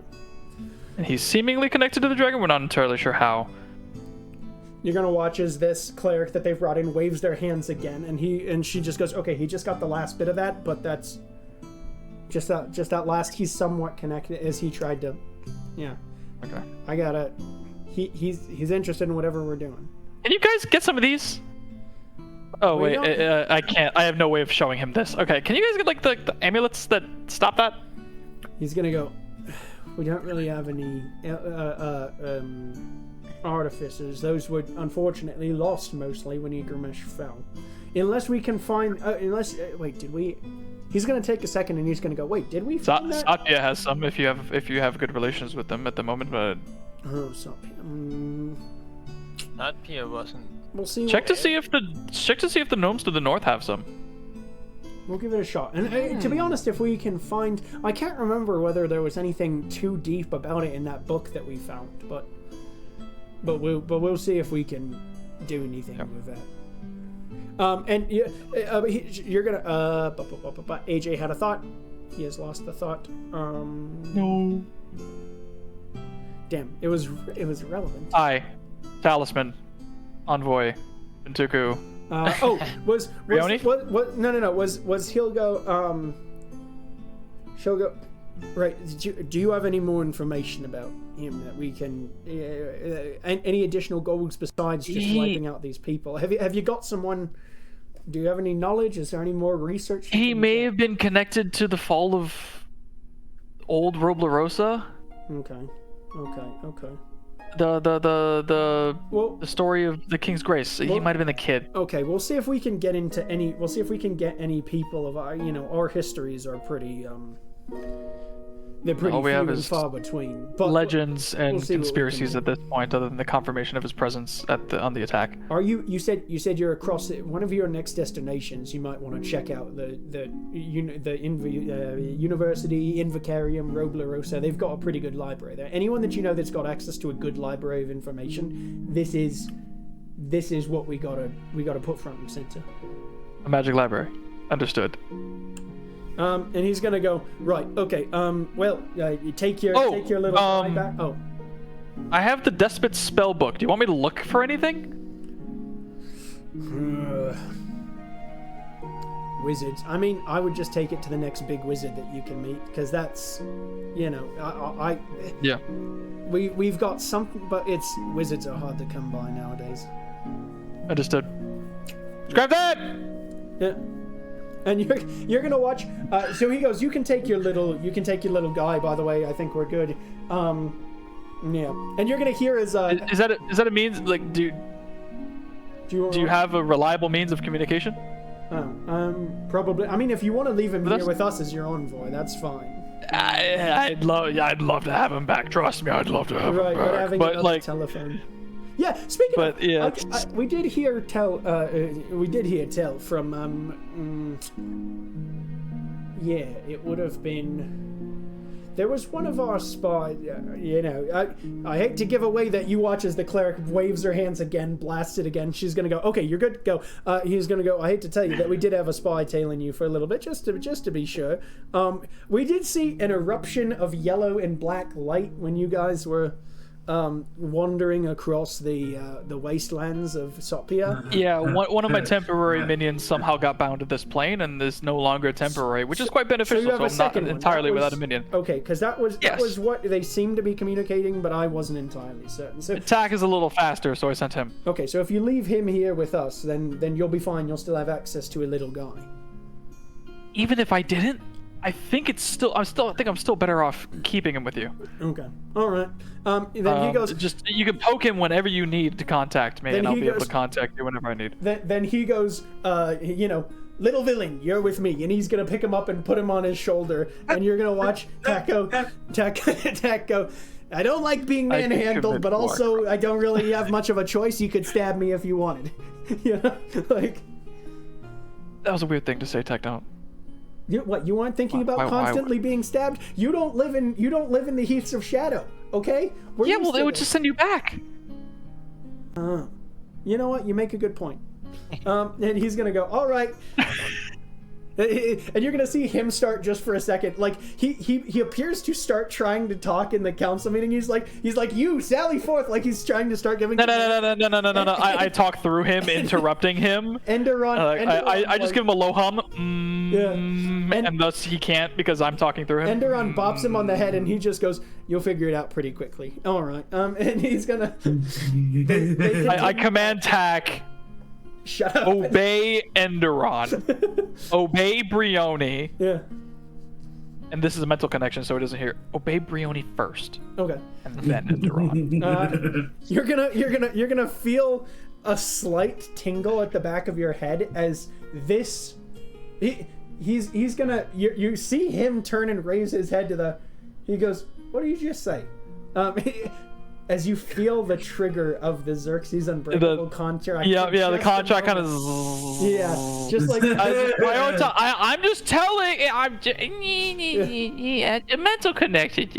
And he's seemingly connected to the dragon. We're not entirely sure how. You're gonna watch as this cleric that they've brought in waves their hands again, and she just goes, okay, he just got the last bit of that, but that's just that last. He's somewhat connected as he tried to. Yeah. Okay. I gotta. He's interested in whatever we're doing. Can you guys get some of these? Oh We wait, don't- I can't. I have no way of showing him this. Okay, can you guys get like the amulets that stop that? He's gonna go. We don't really have any artificers. Those were unfortunately lost mostly when Igrimesh fell. Unless we can find. Wait, did we? He's gonna take a second and he's gonna go. Wait, did we find that? Satya has some if you have good relations with them at the moment, but Oh, Satya. Satya wasn't. We'll see. check to see if the gnomes to the north have some. We'll give it a shot. And to be honest, if we can find, I can't remember whether there was anything too deep about it in that book that we found, but we'll see if we can do anything with that. And you're gonna AJ had a thought. He has lost the thought. No. Damn, it was relevant. Hi, Talisman, Envoy, Bentuku. Was Rioni? no. Was Hilgo Shilgo? Right. Do you have any more information about him that we can? Any additional goals besides just wiping out these people? Have you got someone? Do you have any knowledge? Is there any more research? He may have been connected to the fall of old Roblerosa. Okay. The Well, story of the King's Grace. He might have been the kid. okay. We'll see if we can get into any. We'll see if we can get any people of our. Our histories are pretty. They're pretty All we few have and is far between. But Legends and we'll see what we conspiracies can at this point, other than the confirmation of his presence on the attack. Are you? You said you're across one of your next destinations. You might want to check out the University Invicarium Roblerosa. They've got a pretty good library there. Anyone that you know that's got access to a good library of information, this is what we gotta put front and center. A magic library. Understood. And he's gonna go right. Okay. You take your little guy back. Oh. I have the Despot spell book. Do you want me to look for anything? Wizards. I mean, I would just take it to the next big wizard that you can meet, because that's, Yeah. We've got something, but wizards are hard to come by nowadays. Understood. Grab that! Yeah. And you're gonna watch. So he goes. You can take your little guy. By the way, I think we're good. Yeah. And you're gonna hear his. Is that a means? Like, do you have a reliable means of communication? Probably. I mean, if you want to leave him here with us as your envoy, that's fine. I'd love to have him back. Trust me, I'd love to have him back. But having another telephone. Yeah, speaking of, yeah, we did hear tell from it would have been. There was one of our spies. I hate to give away that you watch as the cleric waves her hands again, blasts it again. She's gonna go. Okay, you're good. Go. He's gonna go. I hate to tell you that we did have a spy tailing you for a little bit, just to be sure. We did see an eruption of yellow and black light when you guys were. Wandering across the wastelands of Sopia. Yeah, one of my temporary minions somehow got bound to this plane and is no longer temporary, which is quite beneficial. So I'm not entirely without a minion. Okay, because that was what they seemed to be communicating, but I wasn't entirely certain. So attack is a little faster, so I sent him. Okay, so if you leave him here with us, then you'll be fine. You'll still have access to a little guy. Even if I didn't, I think I'm still better off keeping him with you. Okay. All right. Then he goes. Just you can poke him whenever you need to contact me, and I'll be able to contact you whenever I need. Then he goes. Little villain, you're with me, and he's gonna pick him up and put him on his shoulder, and you're gonna watch Taco. I don't like being manhandled, but also I don't really have much of a choice. You could stab me if you wanted. That was a weird thing to say, Tech. Don't. You aren't thinking about constantly being stabbed? You don't live in the heaths of shadow, okay? They would just send you back. You know what? You make a good point. And he's gonna go, all right. And you're gonna see him start just for a second. Like he appears to start trying to talk in the council meeting. He's like, you sally forth, like he's trying to start giving. No. I talk through him, interrupting him. Enderon. I just give him a low hum. And thus he can't because I'm talking through him. Enderon bops him on the head, and he just goes, "You'll figure it out pretty quickly." All right. And he's gonna. I command Tack. Shut up. Obey Enderon. Obey Brioni. Yeah. And this is a mental connection, so it doesn't hear. Obey Brioni first, Okay. and then Enderon. You're gonna feel a slight tingle at the back of your head as this. He's gonna. You see him turn and raise his head to the. He goes, "What did you just say?" As you feel the trigger of the Xerxes Unbreakable contract. Yeah, the contract kind of. Yeah, just like I'm just telling. A mental connection.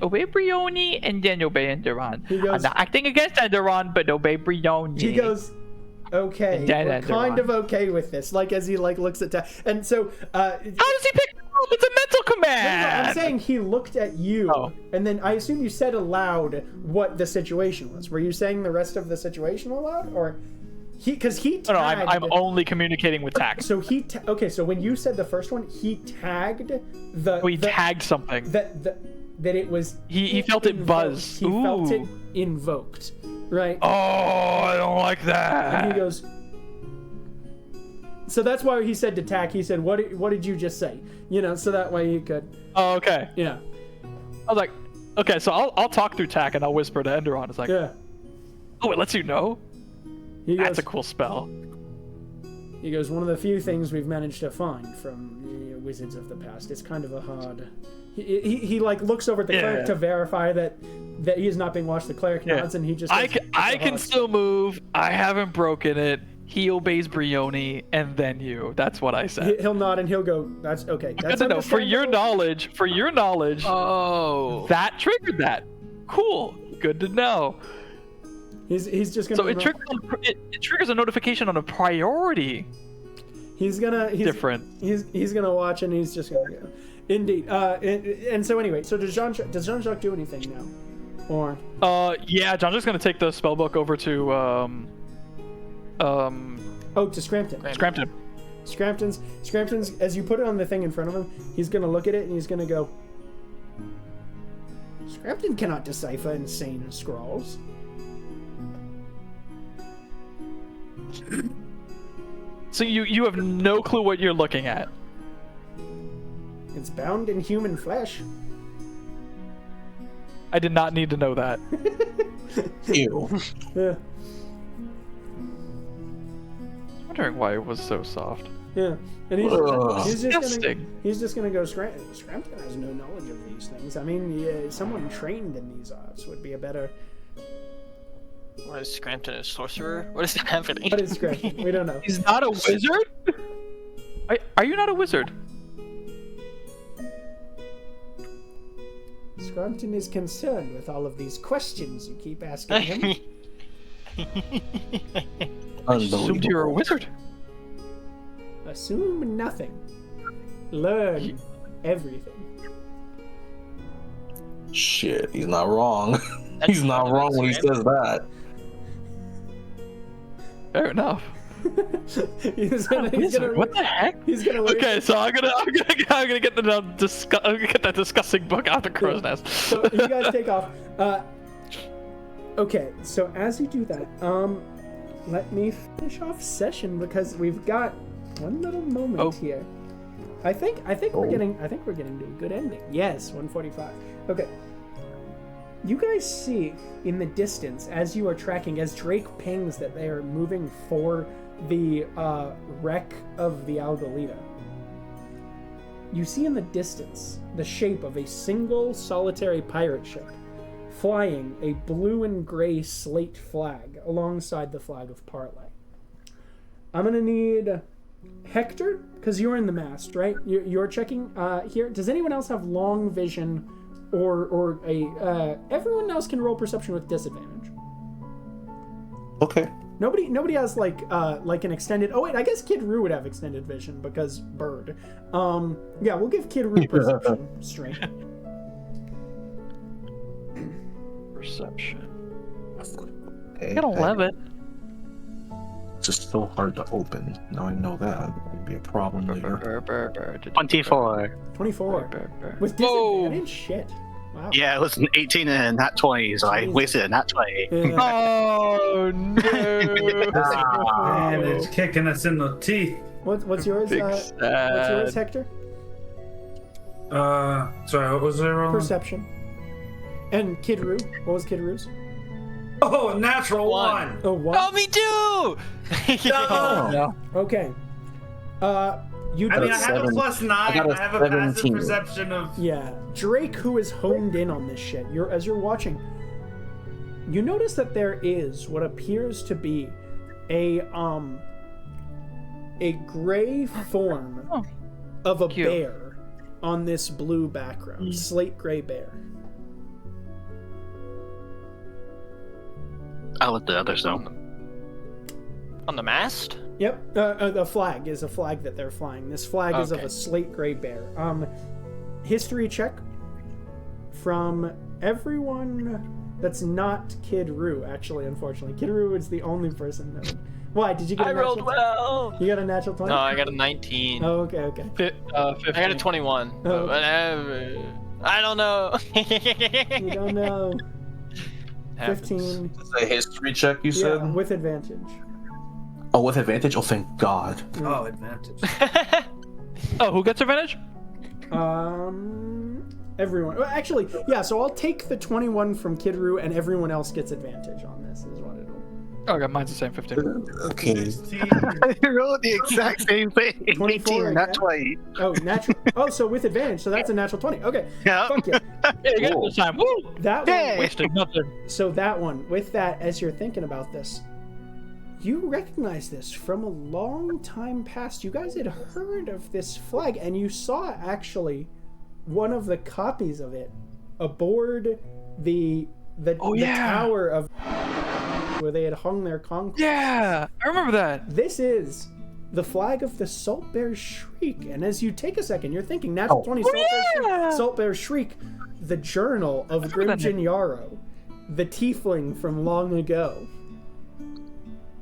Obey Brioni and then obey Enderon. I'm not acting against Enderon, but obey Brioni. He goes, okay, we're kind of okay with this. Like as he looks at and so. How does he pick? It's a mental command. No, I'm saying he looked at you, and then I assume you said aloud what the situation was. Were you saying the rest of the situation aloud, or because he tagged? No, I'm only communicating with tag. So okay. So when you said the first one, he tagged the. He tagged something. That it was. He felt it buzz. He felt it invoked, right? Oh, I don't like that. And he goes. So that's why he said to tack. He said, "What did you just say?" You know, so that way he could. Oh, okay. Yeah. I was like, okay, so I'll talk through tack and I'll whisper to Enderon. It's like, yeah. Oh, it lets you know. That's a cool spell. He goes, one of the few things we've managed to find from the wizards of the past. It's kind of a hard. He like looks over at the cleric to verify that he is not being watched. The cleric nods and he just. I can still move. I haven't broken it. He obeys Brioni and then you. That's what I said. He'll nod and he'll go, that's okay. That's no, for your knowledge. Oh. That triggered that. Cool. Good to know. He's just gonna. So it triggers a notification on a priority. He's different. He's gonna watch and he's just gonna go. Indeed. And so anyway, so does Jean-Jacques do anything now? Or yeah, Jean-Jacques gonna take the spellbook over to to Scrampton. Scrampton's as you put it on the thing in front of him, he's gonna look at it and he's gonna go, Scrampton cannot decipher insane scrawls. So you have no clue what you're looking at. It's bound in human flesh. I did not need to know that. Ew. Yeah. Wondering why it was so soft. Yeah, and he's just gonna go. Scrampton has no knowledge of these things. I mean, someone trained in these arts would be a better. What is Scrampton, a sorcerer? What is happening? What is Scrampton? We don't know. He's not a wizard? Are you not a wizard? Scrampton is concerned with all of these questions you keep asking him. I assumed you're a wizard. Assume nothing. Learn everything. Shit, he's not wrong. He's not wrong when he says that. Fair enough. What the heck? He's gonna wait. Okay, so I'm gonna get that disgusting book out the crow's nest. So you guys take off. Okay, so as you do that, let me finish off session because we've got one little moment here. I think we're getting to a good ending. Yes, 145. Okay. You guys see in the distance as you are tracking, as Drake pings that they are moving for the wreck of the Algalita. You see in the distance the shape of a single solitary pirate ship flying a blue and gray slate flag alongside the flag of Parlay. I'm gonna need Hector, because you're in the mast, right? You're checking here. Does anyone else have long vision, or a everyone else can roll perception with disadvantage? Okay. Nobody has like an extended. Oh wait, I guess Kid Roo would have extended vision because bird. Yeah, we'll give Kid Roo perception straight. Perception. Okay, I got 11. It's just so hard to open. Now I know that. It'll be a problem later. 24. 24. With disadvantage? Shit. Wow. Yeah, it was an 18 and not 20, so I wasted a not 20. Oh no! And it's kicking us in the teeth. What's yours? What's yours, Hector? Sorry, what was I rolling? Perception. And Kid Roo. What was Kid Roo's? Oh, natural one. Oh, one. Oh, me too! No. Okay. You. I mean, I both- have a +9. I got a I have a passive 17. perception of. Yeah, Drake, who is honed in on this shit. As you're watching, you notice that there is what appears to be a gray form of a Cute. bear on this blue background, slate gray bear. I'll let the others know. On the mast? Yep, the flag is a flag that they're flying. This flag is of Okay. a slate gray bear. History check from everyone that's not Kid Roo, actually, unfortunately. Kid Roo is the only person that... Why, did you get a I natural rolled well. You got a natural 20? No, I got a 19. Oh, okay. 15. I got a 21. Oh. Whatever. I don't know. You don't know. Happens. 15. It's a history check, you said? Yeah, with advantage. Oh, with advantage? Oh, thank God. Oh, advantage. Oh, who gets advantage? Everyone. Well, actually, yeah, so I'll take the 21 from Kid Roo and everyone else gets advantage on this, is what it'll... Oh, okay, mine's the same 15. Okay. You rolled the exact same thing. 24 18, not again? 20. Oh, natural. Oh, so with advantage, so that's a natural 20. Okay. Yeah. Fuck yeah. Yeah, you got it this time. Woo! That Yay! one, Wasted nothing. so that one, with that, as you're thinking about this, you recognize this from a long time past. You guys had heard of this flag, and you saw actually one of the copies of it aboard the tower of where they had hung their conquest. Yeah, I remember that. This is the flag of the Salt Bear Shriek, and as you take a second, you're thinking natural 20 Salt Bear Shriek, the journal of Grimjin Yarrow, the tiefling from long ago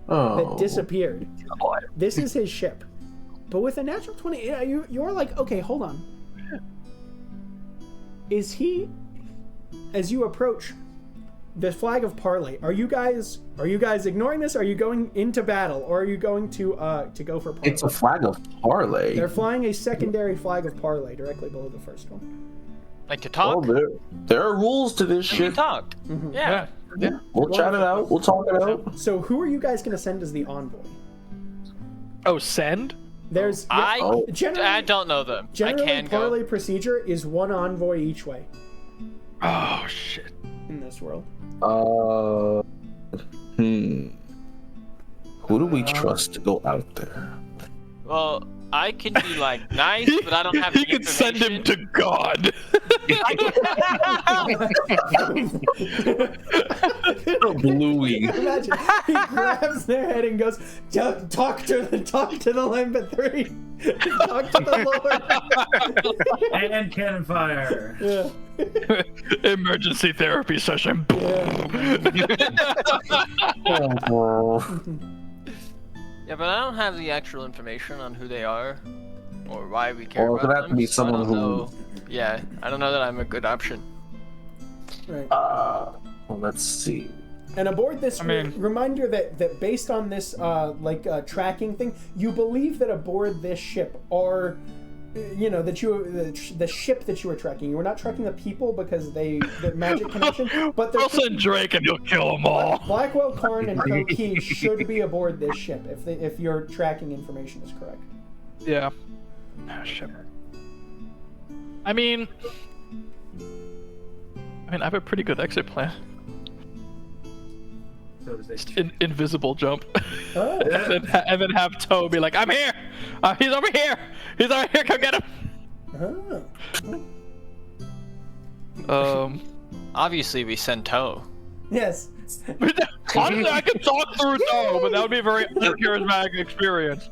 Oh. that disappeared. This is his ship. But with a natural 20, you're like, okay, hold on. Is he, as you approach the flag of parley, are you guys ignoring this? Are you going into battle, or are you going to go for parley? It's a flag of parley. They're flying a secondary flag of parley directly below the first one. Like to talk? Oh, there are rules to this We can shit. talk. Yeah. We'll chat it out. We'll talk it out. So who are you guys going to send as the envoy? Oh, send? There's I generally don't know them. I generally can parley go. procedure is one envoy each way Oh, shit. in this world. Who do we trust to go out there? Well, I can be like nice, but I don't have the He could send him to God. Bluey. Imagine he grabs their head and goes, talk to the Lambent 3. Talk to the Lord. And cannon fire. Yeah. Emergency therapy session. Yeah, but I don't have the actual information on who they are or why we care Well, about it'd have to them. be so I someone don't who- know. Yeah, I don't know that I'm a good option. Right. Well, let's see. And aboard this, I mean- reminder that based on this tracking thing, you believe that aboard this ship are, the ship that you were tracking. You were not tracking the people because the magic connection, but We'll the send Drake and he'll kill them all. Blackwell, Karn, and Koki should be aboard this ship if your tracking information is correct. Yeah. Ah, shit. I mean, I have a pretty good exit plan. So does Just invisible jump. Oh. and then have Toe be like, I'm here! He's over here! He's over here, come get him! Oh. Obviously, we send Toe. Yes. Honestly, I could talk through Toe, but that would be a very uncharismatic experience.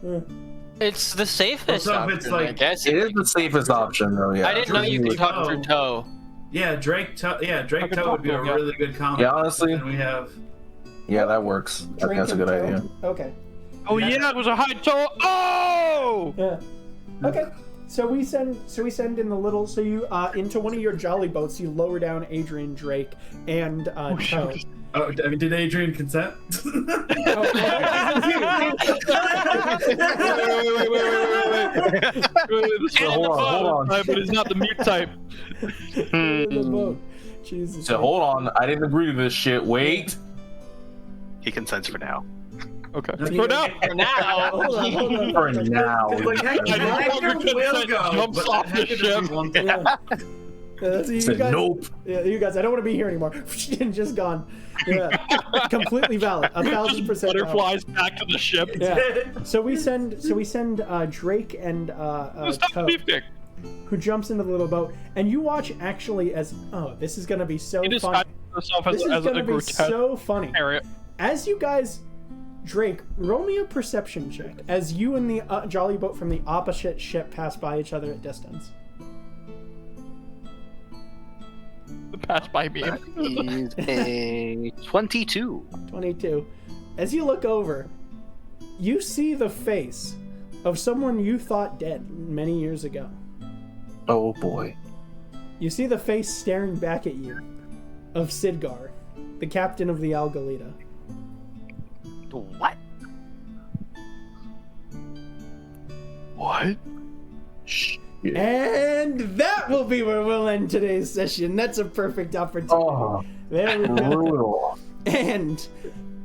It's the safest So if option, it's like- I guess. It is the safest option, though. Yeah. I didn't know you could talk through Toe. Yeah, Drake Toe can would be a talk to him, yeah. really good combo. Yeah, honestly. And we have Yeah, that works. I think that's a good Drink and idea. Toe? Okay. Oh yeah, it was a high Toe. Oh! Yeah. Okay. So we send in the little. So you into one of your jolly boats. You lower down Adrian, Drake, and Toe. Oh, I mean, did Adrian consent? Wait. Hold on. But it's not the mute type. The boat. Jesus. So hold on, I didn't agree to this shit. Wait. He consents for now. Okay. That's For now. For now. Hold on. For now. Like, Hector will go, jumps but off the Hector doesn't ship. want to. Yeah, you Said guys, nope. Yeah, you guys. I don't want to be here anymore. And just gone. Yeah, completely valid. 1,000% valid. Butterflies back to the ship. Yeah. So we send Drake and Stop the Toe, beefcake. who jumps into the little boat, and you watch actually as this is gonna be so He funny. describes himself This is as gonna a be grotesque so funny. area. As you guys, Drake, roll me a perception check as you and the jolly boat from the opposite ship pass by each other at distance. Pass by me. That is a 22. 22. As you look over, you see the face of someone you thought dead many years ago. Oh boy. You see the face staring back at you of Sidgar, the captain of the Algalita. What? What? And that will be where we'll end today's session. That's a perfect opportunity. Oh, There we go. brutal. And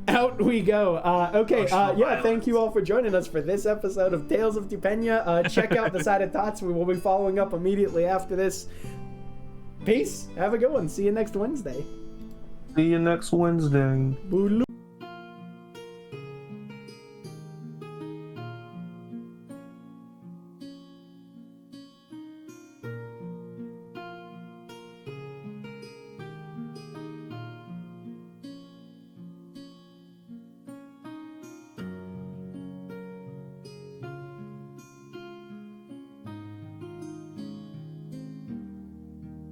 out we go. Okay, yeah, thank you all for joining us for this episode of Tales of Tupenia. Check out the Side of Tots. We will be following up immediately after this. Peace. Have a good one. See you next Wednesday. See you next Wednesday. Boodaloo.